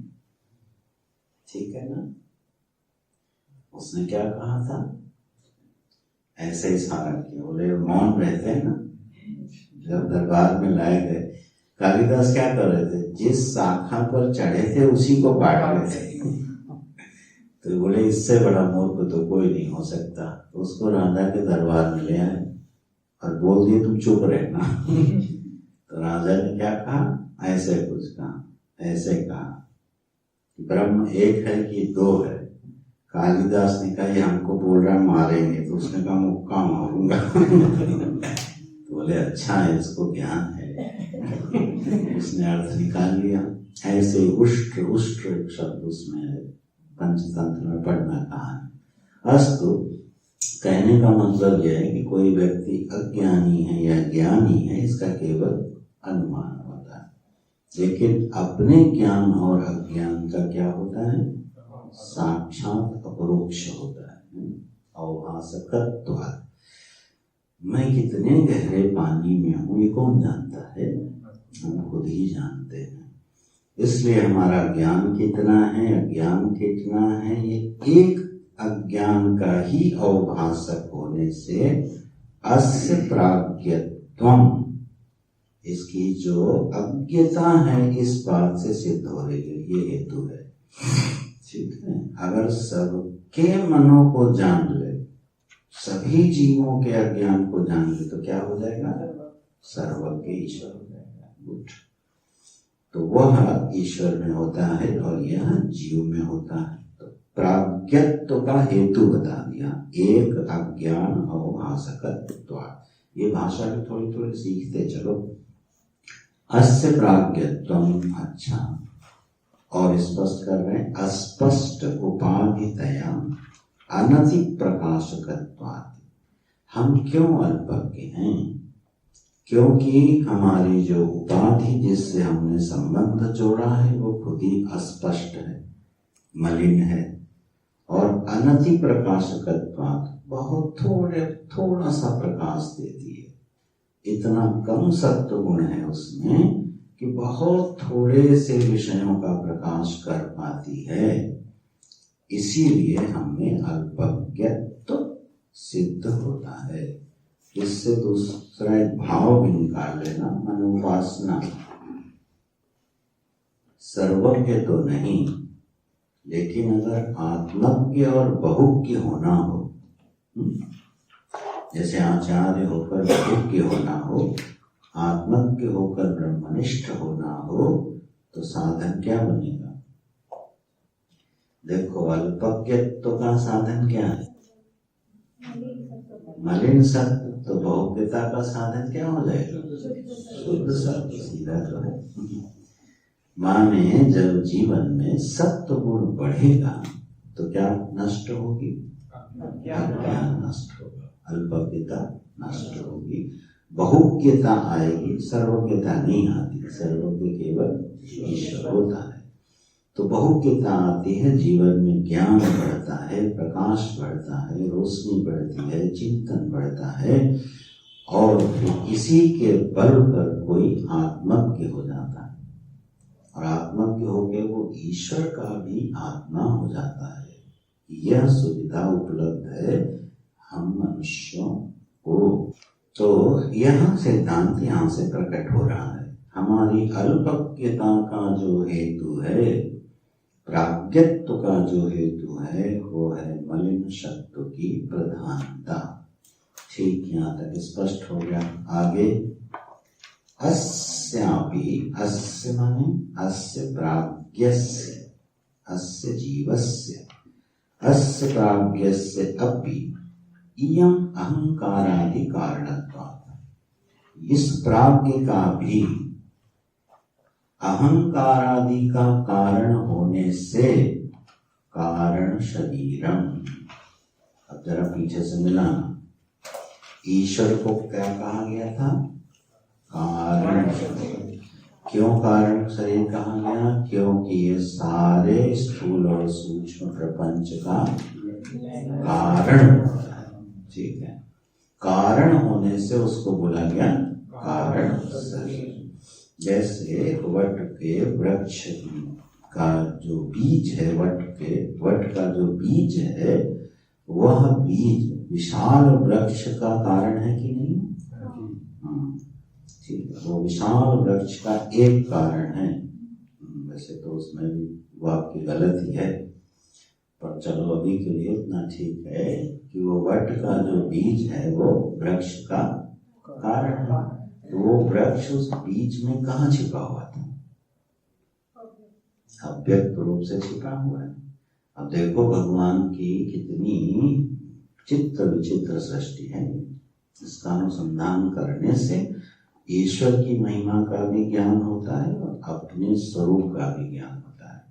ठीक है ना? उसने क्या कहा था? ऐसे इशारा किया, बोले मौन रहते हैं ना। जब दरबार में लाए गए, कालिदास क्या कर रहे थे? जिस शाखा पर चढ़े थे उसी को काट रहे थे। तो बोले इससे बड़ा मूर्ख तो कोई नहीं हो सकता। तो उसको राजा के दरबार में ले आए और बोल दिए तुम चुप रहना। तो राजा ने क्या कहा? ऐसे कुछ कहा, ऐसे कहा ब्रह्म एक है कि दो है। कालिदास ने कहा ये हमको बोल रहा मारेंगे, तो उसने कहा मुक्का मारूंगा। तो बोले अच्छा है, इसको ज्ञान है। उसने अर्थ निकाल लिया। ऐसे उष्ट्र, उष्ट्र एक शब्द उसमें है, पंचतंत्र में पढ़ना कहा है। अस्तु, कहने का मतलब यह है कि कोई व्यक्ति अज्ञानी है या ज्ञानी है, इसका केवल अनुमान होता है। लेकिन अपने ज्ञान और अज्ञान का क्या होता है? साक्षात अपरोक्ष होता है। अभासकत्वात्। मैं कितने गहरे पानी में हूँ ये कौन जानता है? हम खुद ही जानते हैं। इसलिए हमारा ज्ञान कितना है, अज्ञान कितना है, ये एक अज्ञान का ही अवभासक होने से अस्य प्राज्ञत्वम्, इसकी जो अज्ञता है इस बात से सिद्ध हो रही है। ये हेतु है। ठीक है? अगर सबके मनों को जान ले, सभी जीवों के अज्ञान को जान ले, तो क्या हो जाएगा? सर्वज्ञ ईश्वर हो जाएगा। गुड। तो वह ईश्वर में होता है और यह जीव में होता है। तो प्राज्ञत्व का हेतु बता दिया, एक अज्ञान अभासकत्वात्। ये भाषा भी थोड़ी थोड़ी सीखते चलो। अस्य प्राज्ञत्वम्, अच्छा, और स्पष्ट कर रहे हैं, अस्पष्ट उपाधितया अनति प्रकाशकत्वात्। हम क्यों अल्पज्ञ हैं? क्योंकि हमारी जो उपाधि जिससे हमने संबंध जोड़ा है वो खुद ही अस्पष्ट है, मलिन है। और अनति प्रकाशकत्वात्, बहुत थोड़ा सा प्रकाश देती है। इतना कम सत्व गुण है उसमें कि बहुत थोड़े से विषयों का प्रकाश कर पाती है। इसीलिए हमें अल्पज्ञत्व सिद्ध होता है। इससे दूसरा एक भाव भी निकाल लेना, मनोपासना। सर्वज्ञ तो नहीं, लेकिन अगर आत्मज्ञ और बहुज्ञ होना हो, जैसे आचार्य होकर बहुज्ञ होना हो, आत्मज्ञ होकर ब्रह्मनिष्ठ होना हो, तो साधन क्या बनेगा? देखो, अल्पज्ञत्व का साधन क्या है? मलिन सत्व। तो बहुज्ञता का साधन क्या हो जाएगा? शुद्ध सत्व। सीधा तो है। माने जब जीवन में सत्व गुण बढ़ेगा तो क्या नष्ट होगी? अज्ञान नष्ट होगा, अल्पज्ञता नष्ट होगी, बहुज्ञता आएगी, सर्वज्ञता नहीं आती। सर्वज्ञ केवल ईश्वर होता है। तो बहुज्ञता आती है, जीवन में ज्ञान बढ़ता है, प्रकाश बढ़ता है, रोशनी बढ़ती है, चिंतन बढ़ता है, और इसी के बल पर कोई आत्मज्ञ हो जाता है। और आत्मज्ञ होकर वो ईश्वर का भी आत्मा हो जाता है। यह सुविधा उपलब्ध है हम मनुष्यों को। तो यह सिद्धांत यहाँ से प्रकट हो रहा है। हमारी अल्पज्ञता का जो हेतु है, प्राज्ञत्व का जो हेतु है, वो है मलिन शब्द की प्रधानता। ठीक, यहाँ तक स्पष्ट हो गया। आगे, अस्यापि, अस्य माने अस्य प्राज्ञस्य, अस्य जीवस्य, अस्य प्राज्ञस्य अपि इयं अहंकारादि कारणत्वात्। इस प्राज्ञ का भी अहंकारादि का कारण होने से कारण शरीरम। अब जरा पीछे से मिलाना। ईश्वर को क्या कहा गया था? कारण शरीर। क्यों कारण शरीर कहा गया? क्योंकि ये सारे स्थूल और सूक्ष्म प्रपंच का कारण होता है। ठीक है, कारण होने से उसको बोला गया कारण शरीर। जैसे वट के वृक्ष का जो बीज है, वट का जो बीज है, वह बीज विशाल वृक्ष का कारण है कि नहीं? ठीक है, वो विशाल वृक्ष का एक कारण है। वैसे तो उसमें भी वाक्य गलत ही है, पर चलो अभी के लिए इतना ठीक है कि वो वट का जो बीज है वो वृक्ष का कारण है। तो वो वृक्ष उस बीज में कहाँ छिपा हुआ था? अव्यक्त रूप से छिपा हुआ है। अब देखो भगवान की कितनी चित्र विचित्र सृष्टि है। इसका अनुसंधान करने से ईश्वर की महिमा का भी ज्ञान होता है और अपने स्वरूप का भी ज्ञान होता है।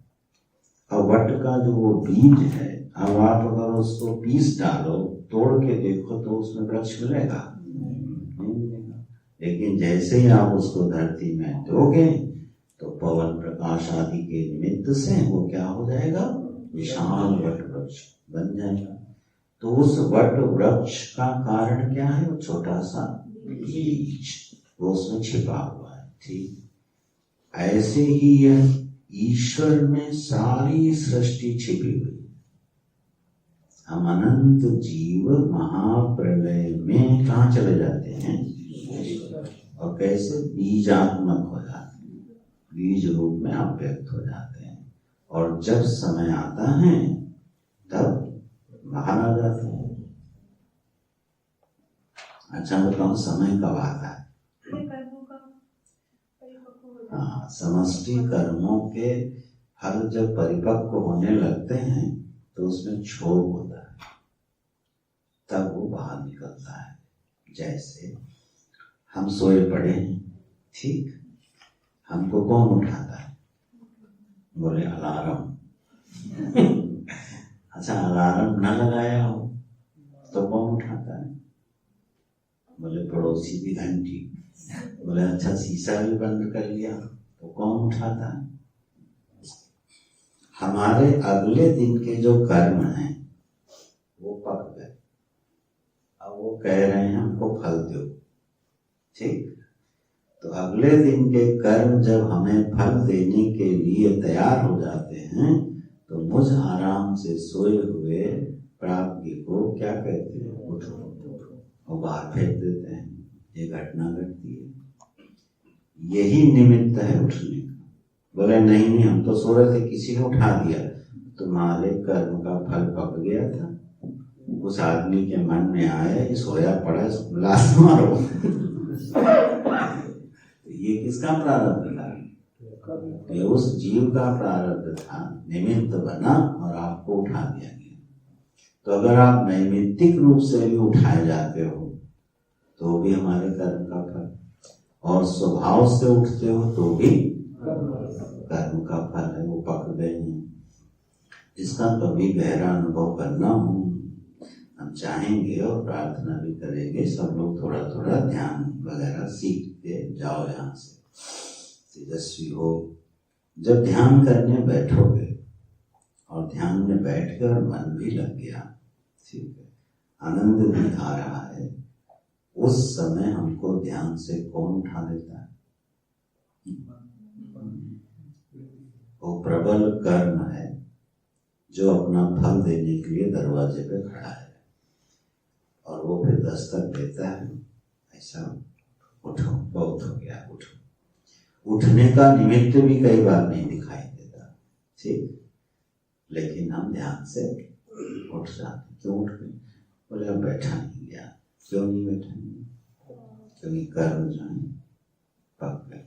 अब वट का जो वो बीज है, अब आप अगर उसको पीस डालो, तोड़ के देखो तो उसमें वृक्ष मिलेगा? नहीं मिलेगा। लेकिन जैसे ही आप उसको धरती में दोगे तो पवन प्रकाश आदि के निमित्त से वो क्या हो जाएगा? विशाल वट वृक्ष बन जाएगा। तो उस वट वृक्ष का कारण क्या है? वो छोटा सा बीज, वो उसमें छिपा हुआ है। ठीक, ऐसे ही यह ईश्वर में सारी सृष्टि छिपी हुई। हम अनंत जीव महाप्रलय में कहाँ चले जाते हैं? और कैसे? बीजात्मक हो जाते हैं, बीज रूप में अव्यक्त हो जाते हैं। और जब समय आता है तब बाहर आ जाते हैं। अच्छा बताओ, समय कब आता है? हाँ, समष्टि कर्मों के फल जब परिपक्व होने लगते हैं तो उसमें क्षोभ होता है, तब वो बाहर निकलता है। जैसे हम सोए पड़े हैं, ठीक, हमको कौन उठाता है? बोले अलार्म। अच्छा, अलार्म न लगाया हो तो कौन उठाता है? बोले पड़ोसी की घंटी। बोले अच्छा, शीशा भी बंद कर लिया तो कौन उठाता है? हमारे अगले दिन के जो कर्म हैं वो पक गए, अब वो कह रहे हैं हमको फल दो। ठीक, तो अगले दिन के कर्म जब हमें फल देने के लिए तैयार हो जाते हैं तो मुझ आराम से सोए हुए प्राज्ञ को क्या कहते हैं? उठो, और बाहर फेंक देते हैं। ये घटना घटती है। यही निमित्त है उठने का। बोले नहीं नहीं, हम तो सो रहे थे, किसी ने उठा दिया। तुम्हारे कर्म का फल पक गया था। उस आदमी के मन में आया कि सोया पड़ा, लात मारो। ये किसका प्रारब्ध था? ये उस जीव का प्रारब्ध था, निमित्त बना और आपको उठा दिया गया। तो अगर आप नैमित्तिक रूप से भी उठाए जाते हो तो भी हमारे कर्म का फल, और स्वभाव से उठते हो तो भी कर्म का फल है, वो पक गए हैं। इसका कभी गहरा अनुभव करना हो, हम चाहेंगे और प्रार्थना भी करेंगे सब लोग थोड़ा थोड़ा ध्यान वगैरह सीखते जाओ। यहाँ से तेजस्वी हो। जब ध्यान करने बैठोगे और ध्यान में बैठ कर मन भी लग गया, ठीक है, आनंद भी आ रहा है, उस समय हमको ध्यान से कौन उठा देता है? वो प्रबल कर्म है जो अपना फल देने के लिए दरवाजे पे खड़ा है, और वो फिर दस्तक देता है, ऐसा उठो, बहुत हो गया, उठो। उठने का निमित्त भी कई बार नहीं दिखाई देता, ठीक, लेकिन हम ध्यान से उठ जाते। क्यों उठ गए? बोले अब बैठा नहीं गया। क्यों नहीं बैठा? क्योंकि कर्म जो है पक गए।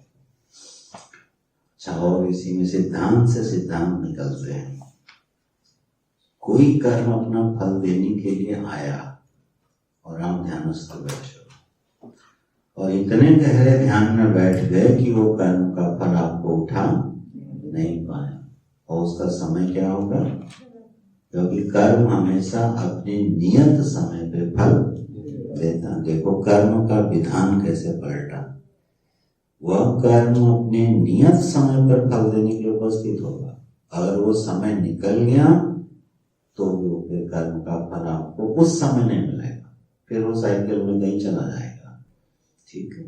अच्छा, और इसी में सिद्धांत से सिद्धांत निकलते हैं। कोई कर्म अपना फल देने के लिए आया और आप ध्यानस्थ बैठे हो और इतने गहरे ध्यान में बैठ गए कि वो कर्म का फल आपको उठा नहीं पाया, और उसका समय क्या होगा? क्योंकि कर्म हमेशा अपने नियत समय पे फल देता। देखो कर्म का विधान कैसे पलटा। वह कर्म अपने नियत समय पर फल देने के लिए उपस्थित होगा। अगर वो समय निकल गया तो वो फिर कर्म का फल आपको उस समय नहीं मिलेगा, फिर वो साइकिल में कहीं चला जाएगा। ठीक है।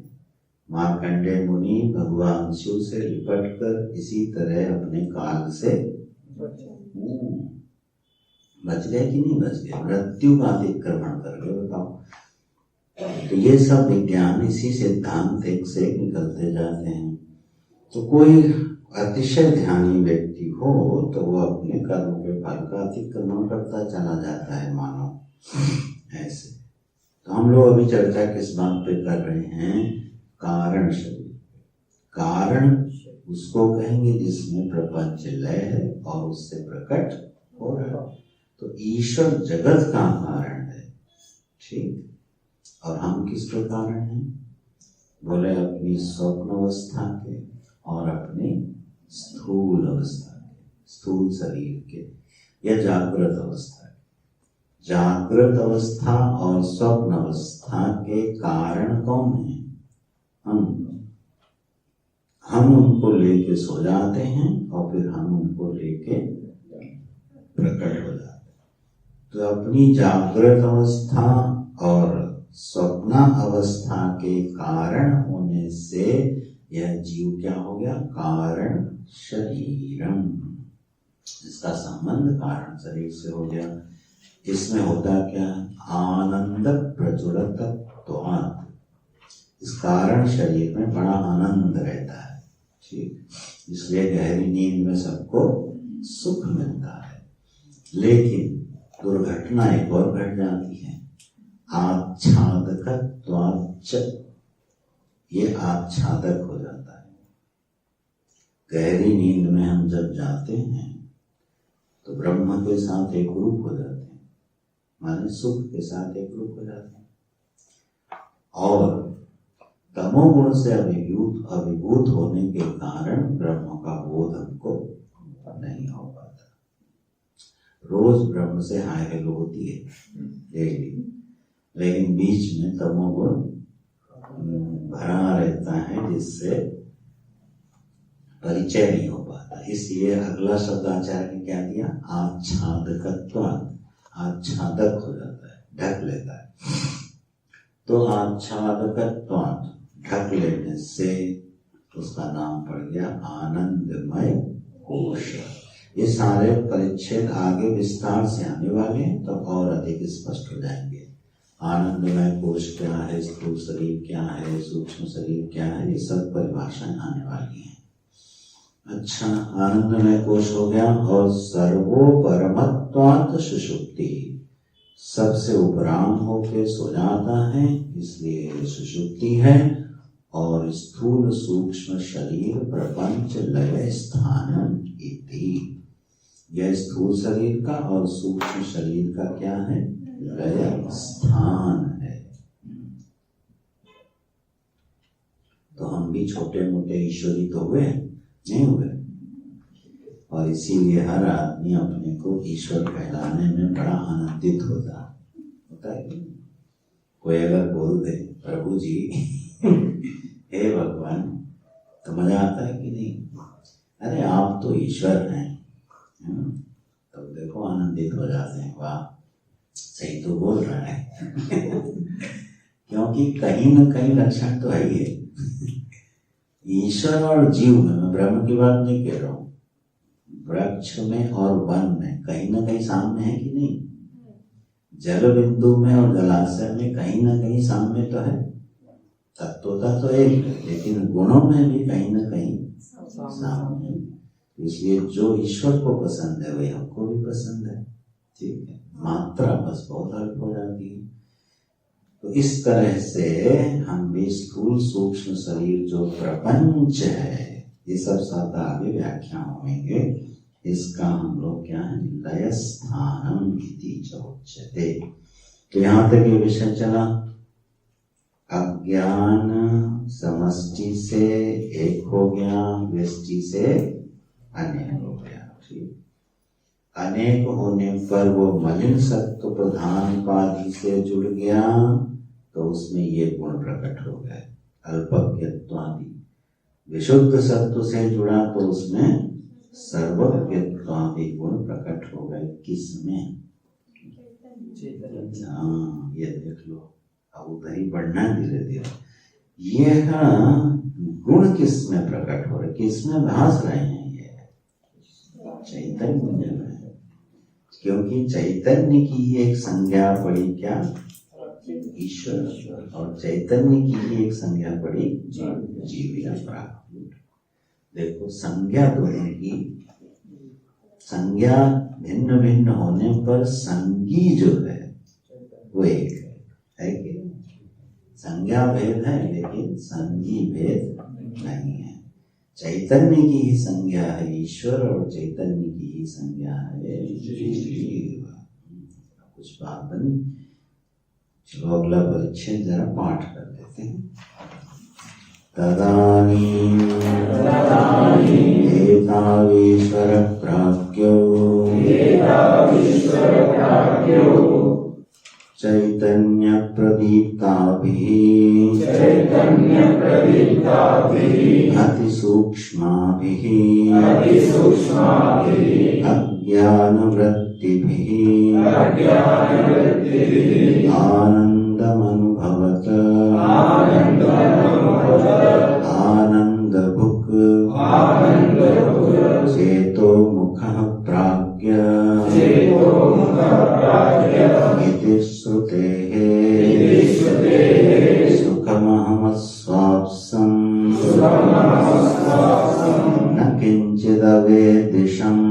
मार्कंडेय मुनि भगवान शिव से लिपट कर इसी तरह अपने काल से बच गए कि नहीं बच गए, मृत्यु का अतिक्रमण कर गए। बताओ। तो ये सब विज्ञान इसी सिद्धांत एक से एक निकलते जाते हैं। तो कोई अतिशय ध्यानी व्यक्ति हो तो वो अपने कर्म के फल का अतिक्रमण करता चला जाता है, मानो ऐसे। तो हम लोग अभी चर्चा किस बात पे कर रहे हैं? कारण शरीर। कारण उसको कहेंगे जिसमें प्रपंच लय है और उससे प्रकट हो रहा है। तो ईश्वर जगत का कारण है। ठीक। और हम किसके कारण हैं? बोले अपनी स्वप्न अवस्था के और अपनी स्थूल अवस्था के, स्थूल शरीर के या जागृत अवस्था के। जागृत अवस्था और स्वप्न अवस्था के कारण कौन है? हम उनको लेके सो जाते हैं और फिर हम उनको लेके प्रकट हो जाते हैं। तो अपनी जागृत अवस्था और स्वप्न अवस्था के कारण होने से यह जीव क्या हो गया? कारण शरीरम। इसका संबंध कारण शरीर से हो गया। इसमें होता क्या? आनंद प्रचुरत्वात्। इस कारण शरीर में बड़ा आनंद रहता है। ठीक। इसलिए गहरी नींद में सबको सुख मिलता है। लेकिन दुर्घटना एक और घट जाती है, आच्छादकत्वाच्च। ये आच्छादक हो जाता है। गहरी नींद में हम जब जाते हैं तो ब्रह्म के साथ एक रूप हो जाते हैं, माने सुख के साथ एक रूप हो जाते हैं। और तमोगुण से अभिभूत होने के कारण ब्रह्म का बोध हमको नहीं हो पाता। रोज ब्रह्म से हाय हेलो होती है डेली, लेकिन बीच में तमोगुण भरा रहता है जिससे परिचय नहीं हो पाता। इसलिए अगला शब्द आचार्य ने क्या दिया? आच्छादकत्वात्। आच्छादक हो जाता है, ढक लेता है। तो आच्छादकत्वात्, ढक लेने से उसका नाम पड़ गया आनंदमय कोश। ये सारे परिच्छेद आगे विस्तार से आने वाले हैं, तो और अधिक स्पष्ट हो जाएंगे। आनंदमय कोश क्या है, स्थूल शरीर क्या है, सूक्ष्म शरीर क्या है, ये सब परिभाषाएं आने वाली हैं। अच्छा, आनंदमय कोश हो गया। और सर्वोपरमत्वात् सुषुप्ति, सबसे उपराम होके सो जाता है, इसलिए सुषुप्ति है। और स्थूल सूक्ष्म शरीर प्रपंच लय स्थानम इति। यह स्थूल शरीर का और सूक्ष्म शरीर का क्या है? लय स्थान है। तो हम भी छोटे मोटे ईश्वरी तो हुए नहीं हुए, और इसीलिए हर आदमी अपने को ईश्वर कहलाने में बड़ा आनंदित होता है। कोई अगर बोल दे प्रभु जी हे भगवान, तो मजा आता है कि नहीं? अरे आप तो ईश्वर हैं, तो देखो आनंदित हो जाते हैं। वाह, सही तो बोल रहा है क्योंकि कहीं न कहीं लक्षण तो है ही है। ईश्वर और जीव में, मैं ब्रह्म की बात नहीं कह रहा हूँ, वृक्ष में और वन में कहीं ना कहीं साम्य है कि नहीं? जल बिंदु में और जलाशय में कहीं ना कहीं साम्य तो है। तत्वता तो एक है, लेकिन गुणों में भी कहीं ना कहीं साम्य है। इसलिए जो ईश्वर को पसंद है वही हमको भी पसंद है। ठीक है, मात्रा बस बहुत अल्प हो जाती है। तो इस तरह से हम भी स्थूल सूक्ष्म शरीर जो प्रपंच है, ये सब साथ आगे व्याख्या होंगे। इसका हम लोग क्या है? लय स्थानम इति च उच्यते। तो यहाँ तक ये विषय चला। अज्ञान समष्टि से एक हो गया, व्यष्टि से अनेक हो गया। ठीक, अनेक होने पर वो मलिन सत्व प्रधान उपाधि से जुड़ गया, तो उसमें ये गुण प्रकट हो गए, अल्पज्ञत्वादि। विशुद्ध सत्व से जुड़ा तो उसमें सर्वज्ञत्वादि गुण प्रकट हो गए। किसमें? हाँ, ये देख लो, अब उधर ही बढ़ना है धीरे धीरे। ये गुण किसमें प्रकट हो रहे, किसमें भास रहे हैं? ये चैतन्य में, क्योंकि चैतन्य की ही एक संज्ञा पड़ी क्या? ईश्वर। और चैतन्य की ही एक संज्ञा पड़ी जीव या प्राकृत। देखो, संज्ञा दोनों की, संज्ञा भिन्न भिन्न होने पर संगी जो है वो एक है कि संज्ञा भेद है लेकिन संगी भेद नहीं है। चैतन्य की ही संज्ञा है ईश्वर और चैतन्य की ही संज्ञा है जीव। कुछ बात बनी। चलो अगला परिच्छेद जरा पाठ कर लेते हैं। तदानीं एतावीश्वर प्राज्ञो चैतन्य प्रदीप्ताभिः अति सूक्ष्माभिः अज्ञान वृत्तिभिः आनंदमनुभवत आनंदभुक् चेतो मुखः प्राज्ञ इति श्रुतेः सुखमहमस्वाप्सम् न किञ्चिदवेदिषम्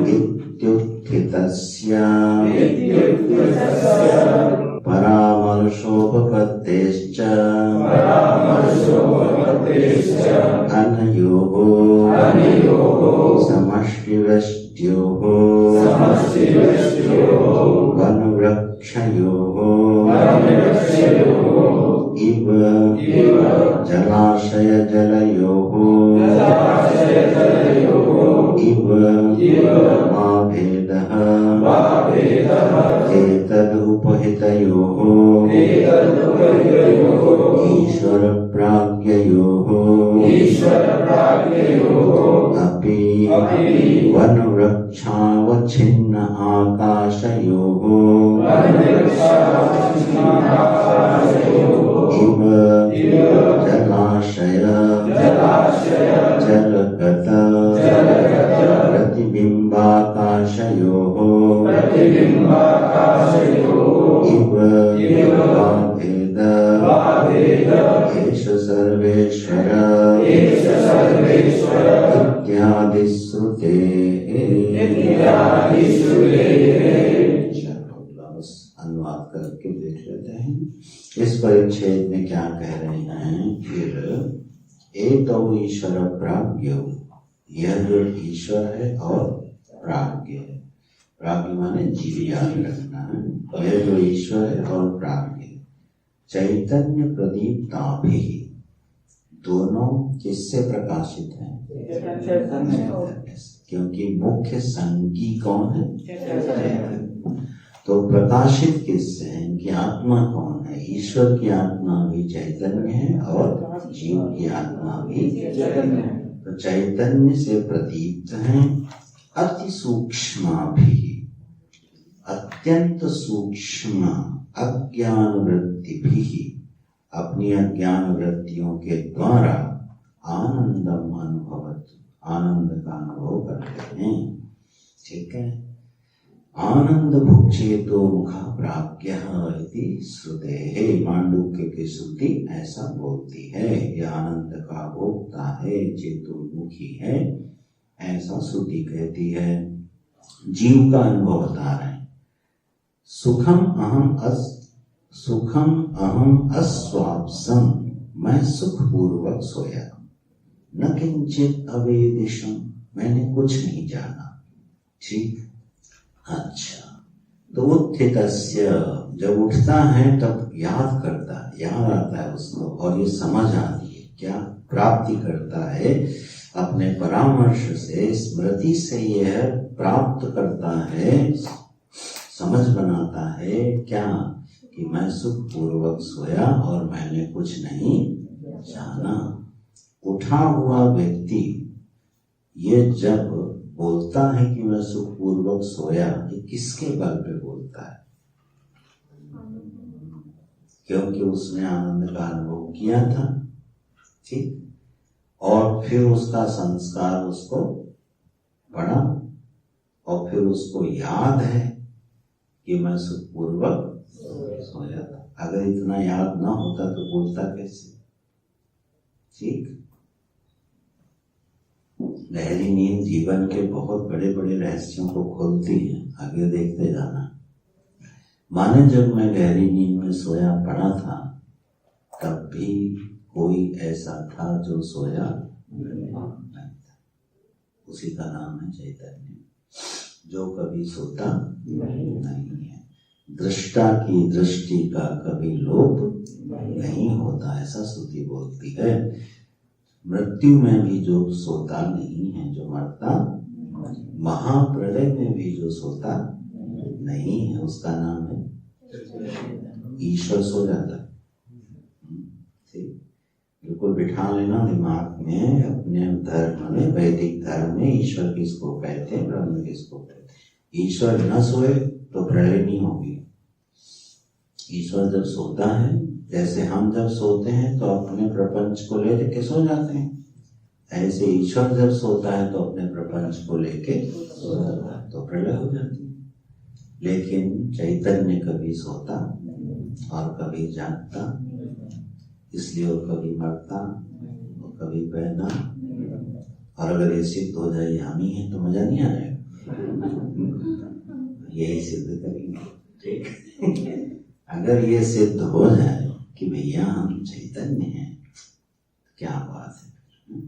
इत्युत्थितस्य परामर्शोपपत्तेश्च अनयोः समष्टिवृष्ट्योः वनवृक्षयोः इव जलाशयजलयोः इव मा भेदः एतदुपहितयोः ईश्वरप्राज्ञयोः अपि वनवृक्षावच्छिन्न आकाशयोः इव जलाशय जलगत प्रतिबिम्बाकाशयोः इव भेद एष सर्वेश्वर इत्यादि श्रुतेः। अनुवाद करके देख लेते हैं। इस परिच्छेद में क्या कह रहे हैं? फिर एतौ ईश्वर प्राज्ञो, यह जो ईश्वर है और प्राज्ञ है। प्राज्ञ माने जीव, याद रखना है। यह जो ईश्वर है और प्राज्ञ, चैतन्य प्रदीप्ताभिः, दोनों किससे प्रकाशित हैं? क्योंकि मुख्य संगी कौन है? चैतन्य। तो प्रकाशित किससे है? इनकी आत्मा कौन है? ईश्वर की आत्मा भी चैतन्य है और जीव की आत्मा भी चैतन्य है। तो चैतन्य से प्रदीप्त हैं। अति सूक्ष्माभिः, अत्यंत सूक्ष्म अज्ञान वृत्तिभिः, अपनी अज्ञान वृत्तियों के द्वारा आनंदम अनुभवत, आनंद का अनुभव करते हैं। ठीक है। आनंद भुक्चेतो मुखः प्राज्ञः इति श्रुतेः। मांडुक्य की श्रुति ऐसा बोलती है, यह आनंद का भोक्ता है, चेतोमुखी है, ऐसा श्रुति कहती है। जीव का अनुभव बता रहे हैं। सुखम अहम अस्वाप्सम, मैं सुखपूर्वक सोया। न किंचित अवेदिशम, मैंने कुछ नहीं जाना। ठीक। अच्छा, तो उत्थितस्य, जब उठता है तब याद करता है, याद आता है उसको और ये समझ आती है। क्या प्राप्ति करता है? अपने परामर्श से, स्मृति से यह प्राप्त करता है, समझ बनाता है क्या? कि मैं सुख पूर्वक सोया और मैंने कुछ नहीं जाना। उठा हुआ व्यक्ति ये जब बोलता है कि मैं सुखपूर्वक सोया, ये किसके बल पे बोलता है? क्योंकि उसने आनंद का अनुभव किया था, ठीक, और फिर उसका संस्कार उसको पड़ा और फिर उसको याद है कि मैं सुखपूर्वक सोया था। अगर इतना याद ना होता तो बोलता कैसे? ठीक। गहरी नींद जीवन के बहुत बड़े बड़े रहस्यों को खोलती है, आगे देखते जाना। माने जब मैं गहरी नींद में सोया पड़ा था, तब भी कोई ऐसा था जो सोया नहीं था। उसी का नाम है चैतन्य, जो कभी सोता नहीं है। दृष्टा की दृष्टि का कभी लोप नहीं होता, ऐसा श्रुति बोलती है। मृत्यु में भी जो सोता नहीं है, जो मरता, महाप्रलय में भी जो सोता नहीं है, उसका नाम है ईश्वर। सो जाता है, बिल्कुल बिठा लेना दिमाग में। अपने धर्म में, वैदिक धर्म में ईश्वर किसको कहते हैं, ब्रह्म किसको कहते हैं। ईश्वर न सोए तो प्रलय नहीं होगी। ईश्वर जब सोता है, जैसे हम जब सोते हैं तो अपने प्रपंच को लेके सो जाते हैं, ऐसे ईश्वर जब सोता है तो अपने प्रपंच को लेके सो जाता है, तो प्रलय हो जाती है। लेकिन चैतन्य कभी सोता और कभी जागता, इसलिए वो कभी मरता और कभी पैदा। और अगर ये सिद्ध हो जाए हम ही है तो मजा नहीं आएगा। यही सिद्ध करेंगे, ठीक। अगर ये सिद्ध हो जाए कि भैया हम चैतन्य हैं, क्या बात है।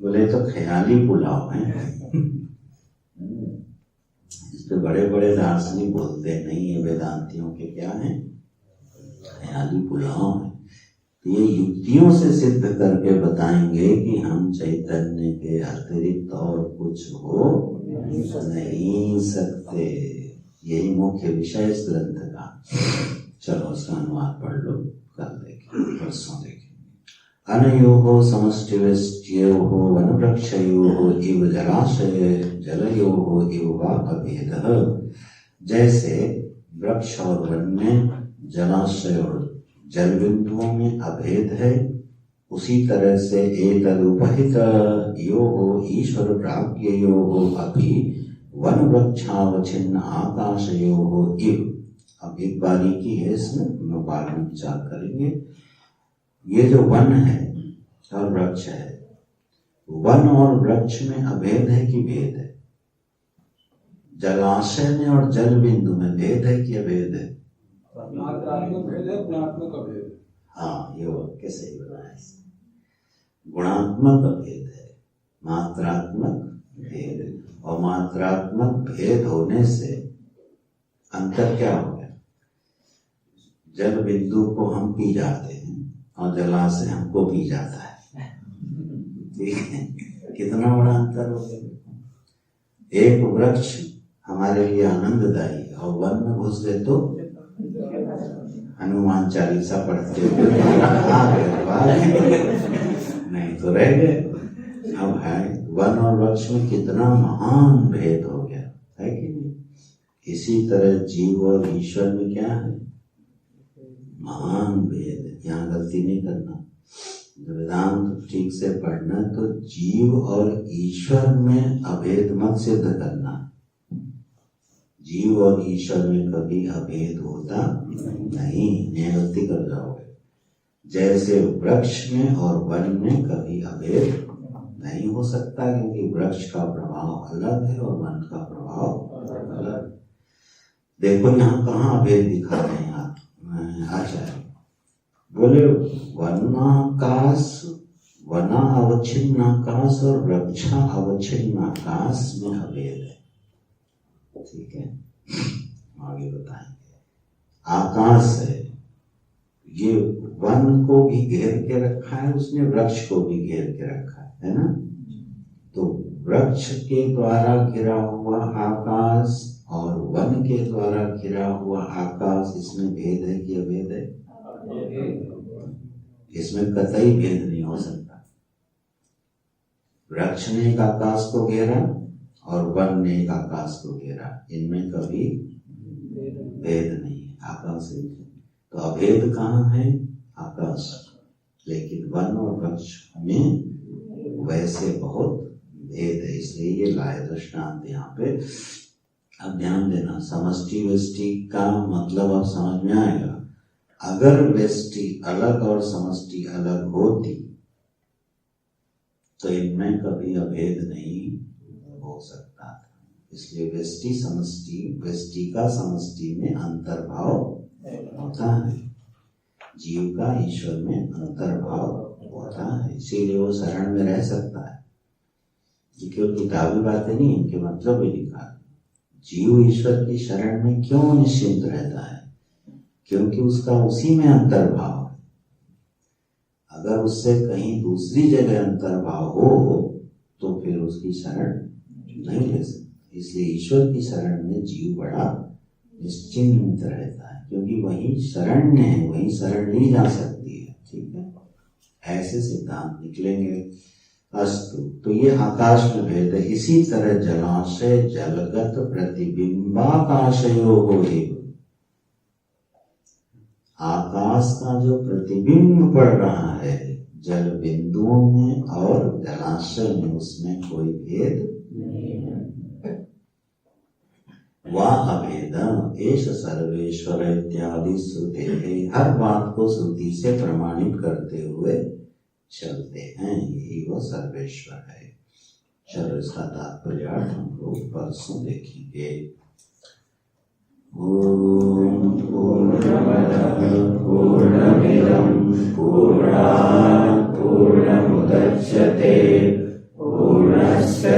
बोले तो ख्याली पुलाव है। इस पे बड़े बड़े दार्शनिक बोलते नहीं है, वेदांतियों के क्या है, ख्याली पुलाव है। तो ये युक्तियों से सिद्ध करके बताएंगे कि हम चैतन्य के अतिरिक्त और कुछ हो नहीं सकते। यही मुख्य विषय इस ग्रंथ का। चलो उसका अनुवाद पढ़ लो, कल देखेंगे, परसों देखेंगे। अनयोः समष्टिवृष्ट्योः वनवृक्षयोः इव जलाशय जलयोः इव वा अभेदः। जैसे वृक्ष और वन में, जलाशय और जल बिंदुओं में अभेद है, उसी तरह से एतदुपहित योः ईश्वर प्राज्ञयोः अपि वन वृक्षावच्छिन्न आकाशयोः इव। अब एक बारीकी है इसमें, हम बाद में विचार करेंगे। ये जो वन है और वृक्ष है, वन और वृक्ष में अभेद है कि भेद है? जलाशय में और जल बिंदु में भेद है कि अभेद है? मात्रात्मक भेद है, गुणात्मक अभेद है। हाँ, ये वाक्य सही बनाया। गुणात्मक अभेद है, मात्रात्मक भेद है। और मात्रात्मक भेद होने से अंतर क्या हो गया? जल बिंदु को हम पी जाते हैं और जलाशय हमको पी जाता है, ठीक है। कितना बड़ा अंतर हो गया। एक वृक्ष हमारे लिए आनंददायी है और वन में घुस गए तो हनुमान चालीसा पढ़ते हुए नहीं तो रह गए। अब है वन और वृक्ष में कितना महान भेद हो गया है कि नहीं। इसी तरह जीव और ईश्वर में क्या है, महान भेद है। यहाँ गलती नहीं करना, वेदांत ठीक से पढ़ना। तो जीव और ईश्वर में अभेद मत सिद्ध करना। जीव और ईश्वर में कभी अभेद होता नहीं, गलती कर जाओगे। जैसे वृक्ष में और वन में कभी अभेद नहीं हो सकता, क्योंकि वृक्ष का प्रभाव अलग है और वन का प्रभाव अलग। देखो यहाँ कहाँ अभेद दिखा रहे हैं आप आचार्य। बोले वनाकाश, वना अवच्छिन्न आकाश और वृक्षा अवच्छिन्न आकाश में अभेद है, ठीक है। आगे बताएंगे। आकाश है, ये वन को भी घेर के रखा है उसने, वृक्ष को भी घेर के रखा है ना। तो वृक्ष के द्वारा घिरा हुआ आकाश और वन के द्वारा घिरा हुआ आकाश, इसमें भेद है कि अभेद है? इसमें कतई भेद नहीं हो सकता। वृक्ष ने एक आकाश को घेरा और वन ने एक आकाश को घेरा, इनमें कभी भेद नहीं है। आकाश एक है, तो अभेद कहाँ है? आकाश। लेकिन वन और वृक्ष में वैसे बहुत भेद है, इसलिए ये लाए दृष्टांत यहाँ पे। अब ध्यान देना, समष्टि व्यष्टि का मतलब अब समझ में आएगा। अगर व्यष्टि अलग और समष्टि अलग होती तो इनमें कभी अभेद नहीं हो सकता था। इसलिए व्यष्टि समष्टि, व्यष्टि का समष्टि में अंतर्भाव होता है, जीव का ईश्वर में अंतर्भाव होता है, इसीलिए वो शरण में रह सकता है। ये केवल किताबी बातें नहीं, इनके मतलब भी लिखा है। जीव ईश्वर की शरण में क्यों निश्चिंत रहता है? क्योंकि उसका उसी में अंतर्भाव है। अगर उससे कहीं दूसरी जगह अंतर्भाव हो तो फिर उसकी शरण नहीं ले सकते। इसलिए ईश्वर की शरण में जीव बड़ा निश्चिंत रहता है, क्योंकि वही शरण्य है, वही शरण ली जा सकती है। ठीक है, ऐसे सिद्धांत निकलेंगे। अस्तु, तो ये आकाश में भेद है। इसी तरह जलाशय जलगत प्रतिबिंबाकाशयो हो, आकाश का जो प्रतिबिंब पड़ रहा है जल बिंदुओं में और जलाशय में, उसमें कोई भेद नहीं है। वह अभेदम एष सर्वेश्वर इत्यादि श्रुते, हर बात को श्रुति से प्रमाणित करते हुए चलते हैं, यही वो सर्वेश्वर है। चलो इसका तात्पर्य हम लोग परसों देखेंगे। ओम पूर्णमदः पूर्णमिदं पूर्णात् पूर्णमुदच्यते पूर्णस्य